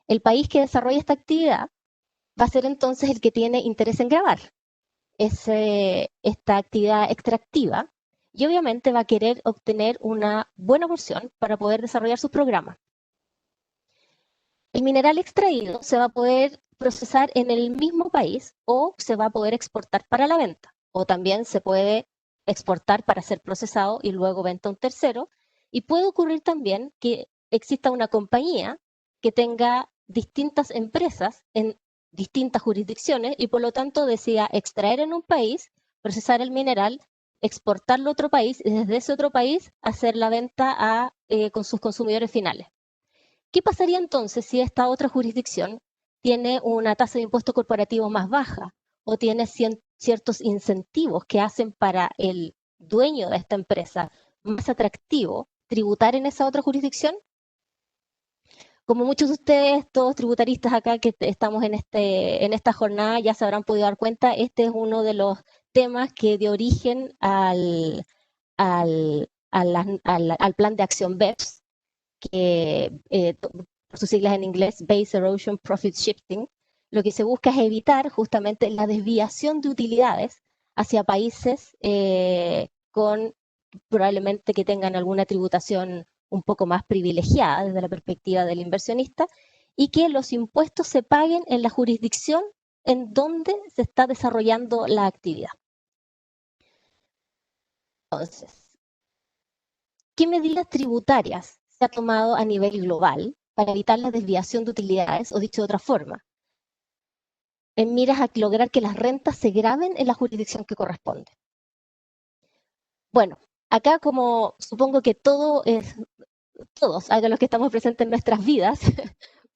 El país que desarrolla esta actividad va a ser entonces el que tiene interés en grabar esta actividad extractiva y obviamente va a querer obtener una buena porción para poder desarrollar sus programas. El mineral extraído se va a poder procesar en el mismo país o se va a poder exportar para la venta, o también se puede exportar para ser procesado y luego venta a un tercero, y puede ocurrir también que exista una compañía que tenga distintas empresas en distintas jurisdicciones y por lo tanto decida extraer en un país, procesar el mineral, exportarlo a otro país y desde ese otro país hacer la venta con sus consumidores finales. ¿Qué pasaría entonces si esta otra jurisdicción tiene una tasa de impuesto corporativo más baja o tiene ciertos incentivos que hacen para el dueño de esta empresa más atractivo tributar en esa otra jurisdicción? Como muchos de ustedes, todos tributaristas acá que estamos en esta jornada, ya se habrán podido dar cuenta, este es uno de los temas que dio origen al plan de acción BEPS, que por sus siglas en inglés, Base Erosion Profit Shifting. Lo que se busca es evitar justamente la desviación de utilidades hacia países con probablemente que tengan alguna tributación un poco más privilegiada desde la perspectiva del inversionista, y que los impuestos se paguen en la jurisdicción en donde se está desarrollando la actividad. Entonces, ¿qué medidas tributarias se ha tomado a nivel global para evitar la desviación de utilidades, o dicho de otra forma, en miras a lograr que las rentas se graven en la jurisdicción que corresponde? Bueno, acá como supongo que todos, a los que estamos presentes en nuestras vidas,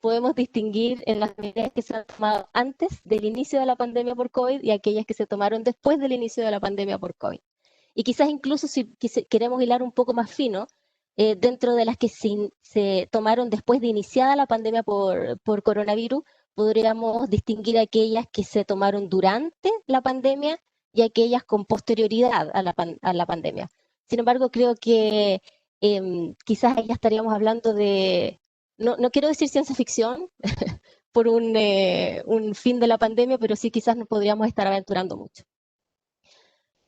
podemos distinguir en las medidas que se han tomado antes del inicio de la pandemia por COVID y aquellas que se tomaron después del inicio de la pandemia por COVID. Y quizás incluso si queremos hilar un poco más fino, dentro de las que se tomaron después de iniciada la pandemia por coronavirus, podríamos distinguir aquellas que se tomaron durante la pandemia y aquellas con posterioridad a la pandemia. Sin embargo, creo que quizás ya estaríamos hablando de, no quiero decir ciencia ficción por un fin de la pandemia, pero sí quizás nos podríamos estar aventurando mucho.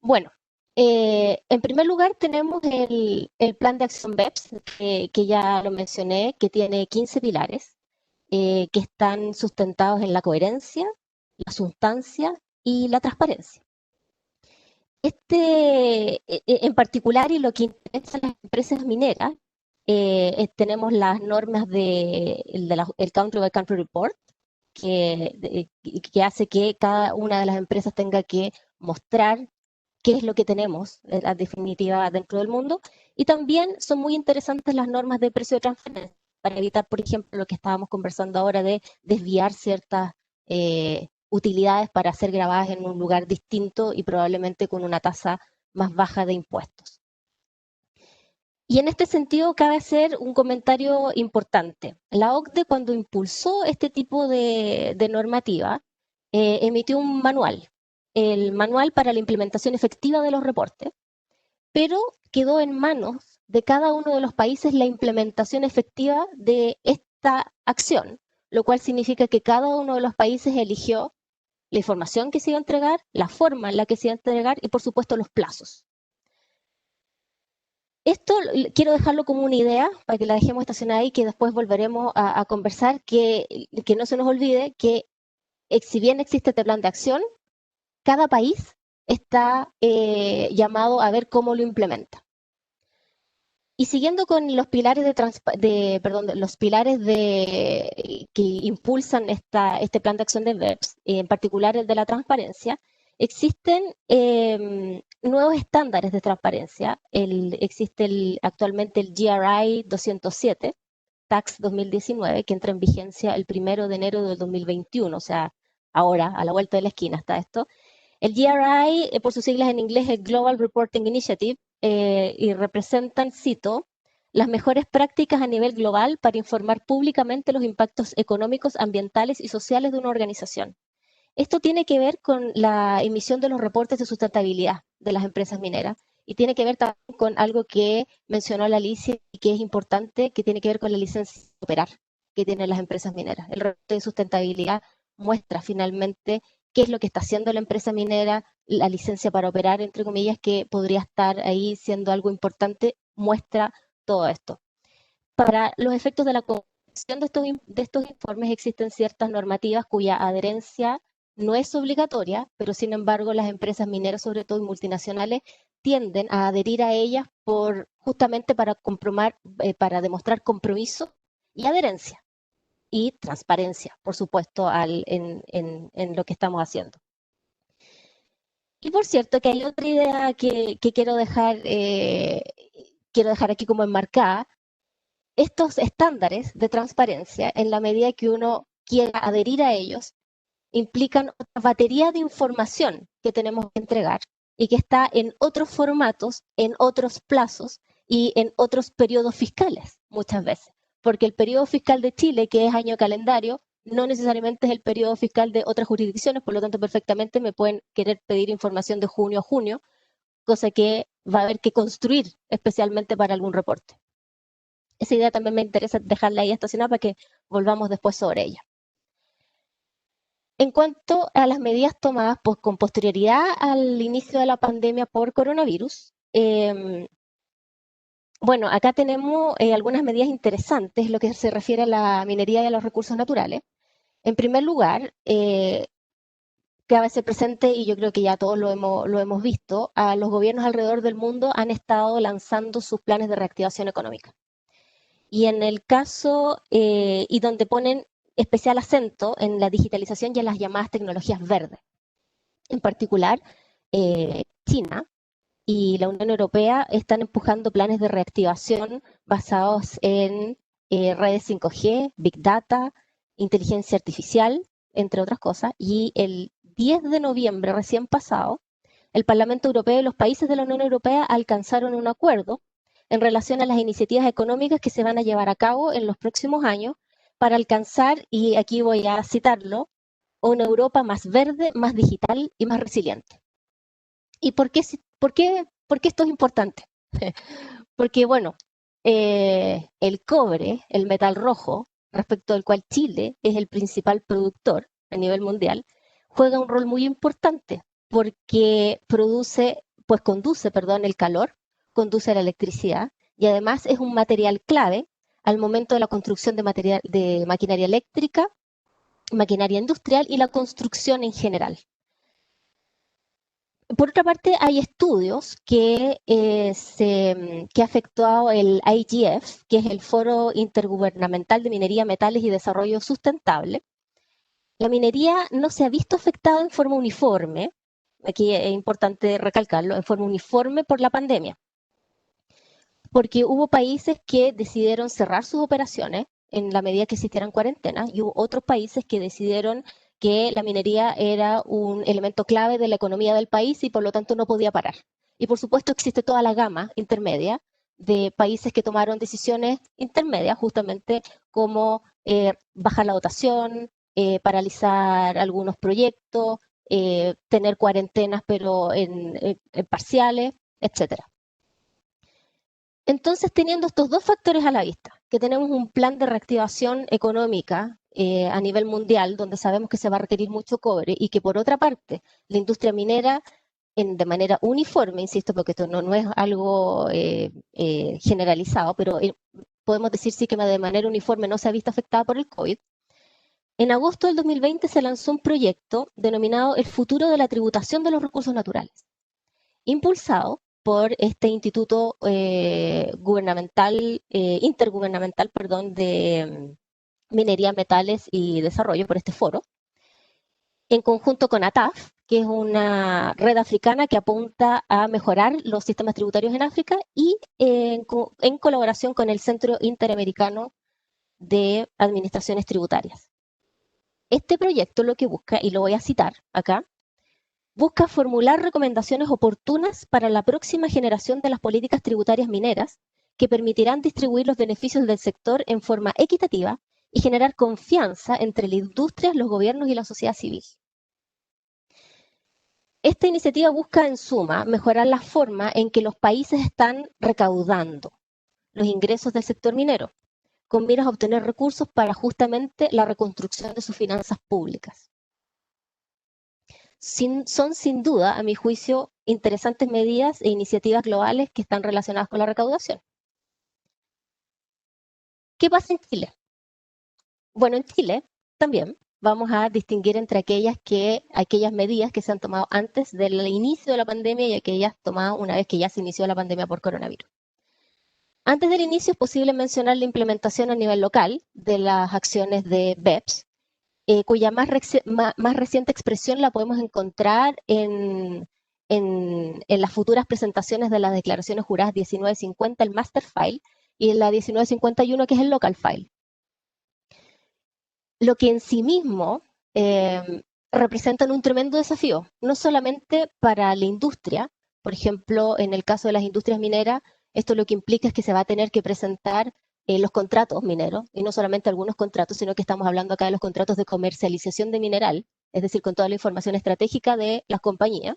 Bueno, en primer lugar tenemos el plan de acción BEPS, que ya lo mencioné, que tiene 15 pilares, que están sustentados en la coherencia, la sustancia y la transparencia. En particular, y lo que interesa a las empresas mineras, tenemos las normas el Country by Country Report, que hace que cada una de las empresas tenga que mostrar qué es lo que tenemos, en definitiva, dentro del mundo. Y también son muy interesantes las normas de precio de transferencia, para evitar, por ejemplo, lo que estábamos conversando ahora de desviar ciertas utilidades para ser grabadas en un lugar distinto y probablemente con una tasa más baja de impuestos. Y en este sentido cabe hacer un comentario importante. La OCDE, cuando impulsó este tipo de normativa, emitió un manual, el manual para la implementación efectiva de los reportes, pero quedó en manos de cada uno de los países la implementación efectiva de esta acción, lo cual significa que cada uno de los países eligió la información que se iba a entregar, la forma en la que se iba a entregar y, por supuesto, los plazos. Esto quiero dejarlo como una idea para que la dejemos estacionada ahí, que después volveremos a conversar, que no se nos olvide que si bien existe este plan de acción, cada país está llamado a ver cómo lo implementa. Y siguiendo con los pilares que impulsan este plan de acción de BEPS, en particular el de la transparencia, existen nuevos estándares de transparencia. Existe actualmente el GRI 207, Tax 2019, que entra en vigencia el 1 de enero del 2021, o sea, ahora, a la vuelta de la esquina está esto. El GRI, por sus siglas en inglés, es Global Reporting Initiative, y representan, cito, las mejores prácticas a nivel global para informar públicamente los impactos económicos, ambientales y sociales de una organización. Esto tiene que ver con la emisión de los reportes de sustentabilidad de las empresas mineras, y tiene que ver también con algo que mencionó la Alicia y que es importante, que tiene que ver con la licencia de operar que tienen las empresas mineras. El reporte de sustentabilidad muestra finalmente qué es lo que está haciendo la empresa minera, la licencia para operar, entre comillas, que podría estar ahí siendo algo importante, muestra todo esto. Para los efectos de la confección de estos informes existen ciertas normativas cuya adherencia no es obligatoria, pero sin embargo las empresas mineras, sobre todo multinacionales, tienden a adherir a ellas justamente para demostrar compromiso y adherencia. Y transparencia, por supuesto, en lo que estamos haciendo. Y por cierto, que hay otra idea que quiero dejar aquí como enmarcada. Estos estándares de transparencia, en la medida que uno quiera adherir a ellos, implican otra batería de información que tenemos que entregar y que está en otros formatos, en otros plazos y en otros periodos fiscales, muchas veces. porque el periodo fiscal de Chile, que es año calendario, no necesariamente es el periodo fiscal de otras jurisdicciones, por lo tanto perfectamente me pueden querer pedir información de junio a junio, cosa que va a haber que construir especialmente para algún reporte. Esa idea también me interesa dejarla ahí estacionada para que volvamos después sobre ella. En cuanto a las medidas tomadas con posterioridad al inicio de la pandemia por coronavirus, bueno, acá tenemos algunas medidas interesantes en lo que se refiere a la minería y a los recursos naturales. En primer lugar, cabe ser presente, y yo creo que ya todos lo hemos visto, a los gobiernos alrededor del mundo han estado lanzando sus planes de reactivación económica. Y en el caso, y donde ponen especial acento en la digitalización y en las llamadas tecnologías verdes. En particular, China y la Unión Europea están empujando planes de reactivación basados en redes 5G, Big Data, inteligencia artificial, entre otras cosas, y el 10 de noviembre recién pasado, el Parlamento Europeo y los países de la Unión Europea alcanzaron un acuerdo en relación a las iniciativas económicas que se van a llevar a cabo en los próximos años para alcanzar, y aquí voy a citarlo, una Europa más verde, más digital y más resiliente. ¿Y por qué esto es importante? Porque, bueno, el cobre, el metal rojo, respecto del cual Chile es el principal productor a nivel mundial, juega un rol muy importante porque conduce el calor, conduce la electricidad y además es un material clave al momento de la construcción de maquinaria eléctrica, maquinaria industrial y la construcción en general. Por otra parte, hay estudios que ha efectuado el IGF, que es el Foro Intergubernamental de Minería, Metales y Desarrollo Sustentable. La minería no se ha visto afectada en forma uniforme, aquí es importante recalcarlo, en forma uniforme por la pandemia, porque hubo países que decidieron cerrar sus operaciones en la medida que existieran cuarentenas y hubo otros países que decidieron que la minería era un elemento clave de la economía del país y por lo tanto no podía parar. Y por supuesto existe toda la gama intermedia de países que tomaron decisiones intermedias, justamente como bajar la dotación, paralizar algunos proyectos, tener cuarentenas pero en parciales, etcétera. Entonces, teniendo estos dos factores a la vista, que tenemos un plan de reactivación económica a nivel mundial, donde sabemos que se va a requerir mucho cobre, y que por otra parte, la industria minera, de manera uniforme, insisto, porque esto no es algo generalizado, pero podemos decir sí que de manera uniforme no se ha visto afectada por el COVID. En agosto del 2020 se lanzó un proyecto denominado El futuro de la tributación de los recursos naturales, impulsado por este Instituto Intergubernamental de Minería, Metales y Desarrollo, por este foro, en conjunto con ATAF, que es una red africana que apunta a mejorar los sistemas tributarios en África, y en colaboración con el Centro Interamericano de Administraciones Tributarias. Este proyecto lo que busca, y lo voy a citar acá, busca formular recomendaciones oportunas para la próxima generación de las políticas tributarias mineras que permitirán distribuir los beneficios del sector en forma equitativa y generar confianza entre la industria, los gobiernos y la sociedad civil. Esta iniciativa busca, en suma, mejorar la forma en que los países están recaudando los ingresos del sector minero, con miras a obtener recursos para justamente la reconstrucción de sus finanzas públicas. Son sin duda, a mi juicio, interesantes medidas e iniciativas globales que están relacionadas con la recaudación. ¿Qué pasa en Chile? Bueno, en Chile también vamos a distinguir entre aquellas medidas que se han tomado antes del inicio de la pandemia y aquellas tomadas una vez que ya se inició la pandemia por coronavirus. Antes del inicio es posible mencionar la implementación a nivel local de las acciones de BEPS, cuya más reciente expresión la podemos encontrar en las futuras presentaciones de las declaraciones juradas 1950, el Master File, y en la 1951, que es el Local File. Lo que en sí mismo representan un tremendo desafío, no solamente para la industria. Por ejemplo, en el caso de las industrias mineras, esto lo que implica es que se va a tener que presentar los contratos mineros, y no solamente algunos contratos, sino que estamos hablando acá de los contratos de comercialización de mineral, es decir, con toda la información estratégica de las compañías.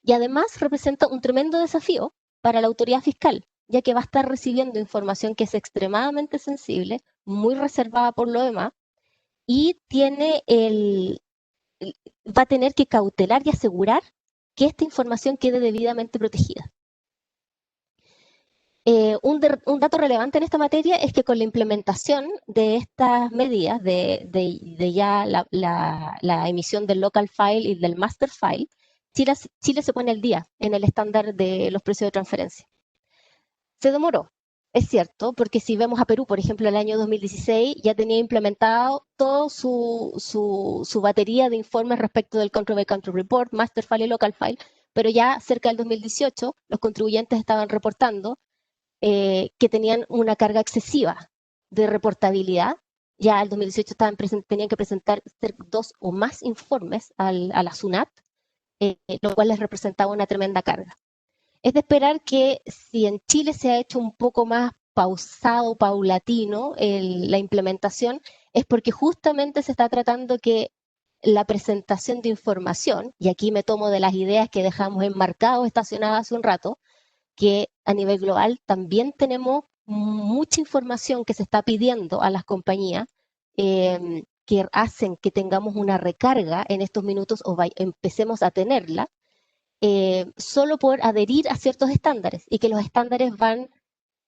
Y además representa un tremendo desafío para la autoridad fiscal, ya que va a estar recibiendo información que es extremadamente sensible, muy reservada por lo demás, y va a tener que cautelar y asegurar que esta información quede debidamente protegida. Un dato relevante en esta materia es que con la implementación de estas medidas, de ya la emisión del local file y del master file, Chile se pone al día en el estándar de los precios de transferencia. Se demoró, es cierto, porque si vemos a Perú, por ejemplo, el año 2016 ya tenía implementado toda su batería de informes respecto del Country by Country Report, Master File y Local File, pero ya cerca del 2018 los contribuyentes estaban reportando que tenían una carga excesiva de reportabilidad. Ya el 2018 tenían que presentar 2 o más informes a la SUNAT, lo cual les representaba una tremenda carga. Es de esperar que si en Chile se ha hecho un poco más pausado, paulatino la implementación, es porque justamente se está tratando que la presentación de información, y aquí me tomo de las ideas que dejamos enmarcados, estacionadas hace un rato, que a nivel global también tenemos mucha información que se está pidiendo a las compañías que hacen que tengamos una recarga en estos minutos o empecemos a tenerla, solo por adherir a ciertos estándares, y que los estándares van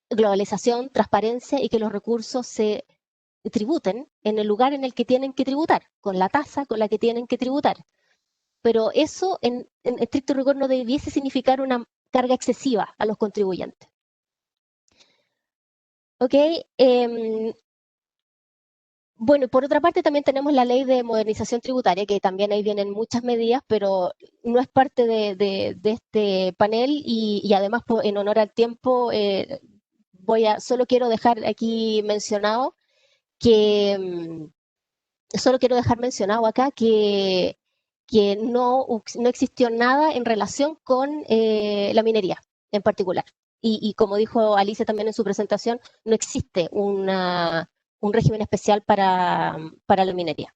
globalización, transparencia, y que los recursos se tributen en el lugar en el que tienen que tributar, con la tasa con la que tienen que tributar. Pero eso en estricto rigor no debiese significar una carga excesiva a los contribuyentes. ¿Ok? Bueno, por otra parte también tenemos la ley de modernización tributaria, que también ahí vienen muchas medidas, pero no es parte de este panel, y además en honor al tiempo solo quiero dejar aquí mencionado acá que no existió nada en relación con la minería en particular. Y como dijo Alicia también en su presentación, no existe un régimen especial para la minería.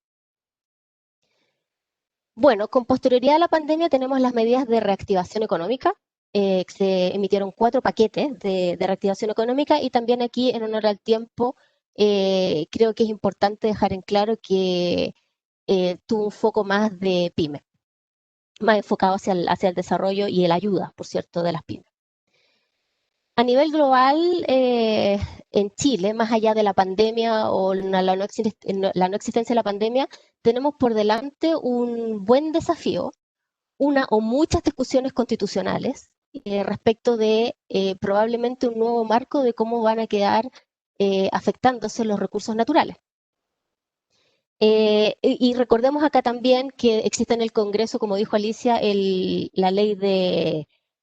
Bueno, con posterioridad a la pandemia tenemos las medidas de reactivación económica. Se emitieron 4 paquetes de reactivación económica, y también aquí, en honor al tiempo, creo que es importante dejar en claro que tuvo un foco más de pyme, más enfocado hacia el desarrollo y la ayuda, por cierto, de las pymes. A nivel global, en Chile, más allá de la pandemia o la no existencia de la pandemia, tenemos por delante un buen desafío, una o muchas discusiones constitucionales respecto de probablemente un nuevo marco de cómo van a quedar afectándose los recursos naturales. Y recordemos acá también que existe en el Congreso, como dijo Alicia,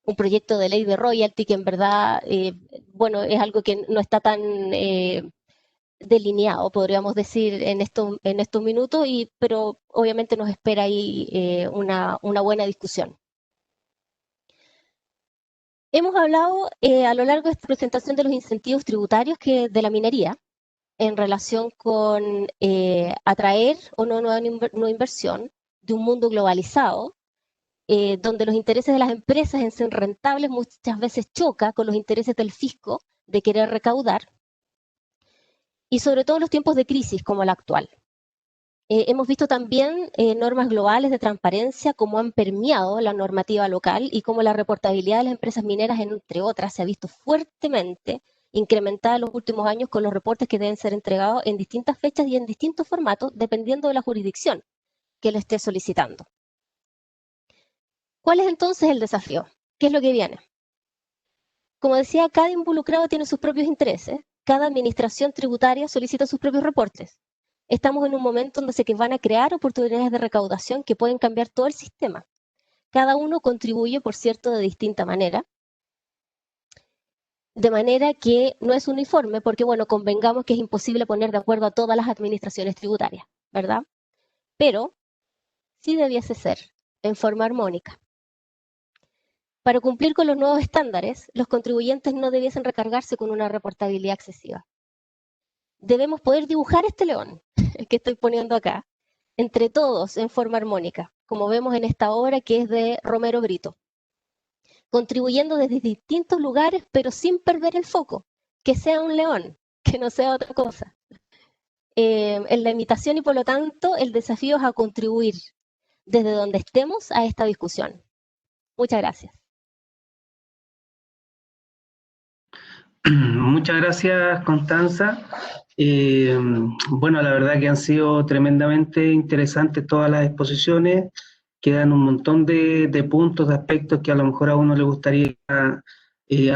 un proyecto de ley de royalty, que en verdad, bueno, es algo que no está tan delineado, podríamos decir, en estos minutos, pero obviamente nos espera ahí una buena discusión. Hemos hablado a lo largo de esta presentación de los incentivos tributarios de la minería, en relación con atraer o no nueva inversión de un mundo globalizado, donde los intereses de las empresas en ser rentables muchas veces choca con los intereses del fisco de querer recaudar, y sobre todo en los tiempos de crisis como la actual. Hemos visto también normas globales de transparencia, cómo han permeado la normativa local, y cómo la reportabilidad de las empresas mineras, entre otras, se ha visto fuertemente incrementada en los últimos años, con los reportes que deben ser entregados en distintas fechas y en distintos formatos, dependiendo de la jurisdicción que lo esté solicitando. ¿Cuál es entonces el desafío? ¿Qué es lo que viene? Como decía, cada involucrado tiene sus propios intereses, cada administración tributaria solicita sus propios reportes. Estamos en un momento donde se van a crear oportunidades de recaudación que pueden cambiar todo el sistema. Cada uno contribuye, por cierto, de distinta manera. De manera que no es uniforme, porque, bueno, convengamos que es imposible poner de acuerdo a todas las administraciones tributarias, ¿verdad? Pero sí debiese ser en forma armónica. Para cumplir con los nuevos estándares, los contribuyentes no debiesen recargarse con una reportabilidad excesiva. debemos poder dibujar este león que estoy poniendo acá, entre todos en forma armónica, como vemos en esta obra que es de Romero Brito, contribuyendo desde distintos lugares, pero sin perder el foco, que sea un león, que no sea otra cosa. En la invitación y por lo tanto el desafío es a contribuir desde donde estemos a esta discusión. Muchas gracias. Muchas gracias, Constanza. Bueno, la verdad que han sido tremendamente interesantes todas las exposiciones. Quedan un montón de puntos, de aspectos que a lo mejor a uno le gustaría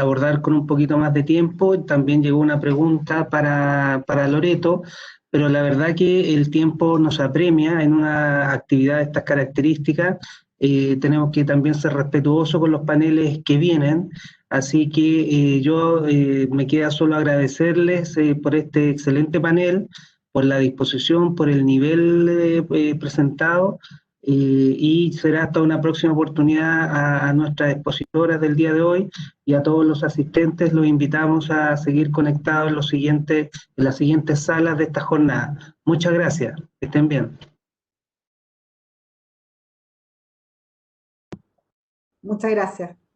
abordar con un poquito más de tiempo. También llegó una pregunta para Loreto, pero la verdad que el tiempo nos apremia en una actividad de estas características. Tenemos que también ser respetuosos con los paneles que vienen. Así que yo me queda solo agradecerles por este excelente panel, por la disposición, por el nivel presentado, y será hasta una próxima oportunidad a nuestras expositoras del día de hoy y a todos los asistentes. Los invitamos a seguir conectados en las siguientes salas de esta jornada. Muchas gracias. Que estén bien. Muchas gracias.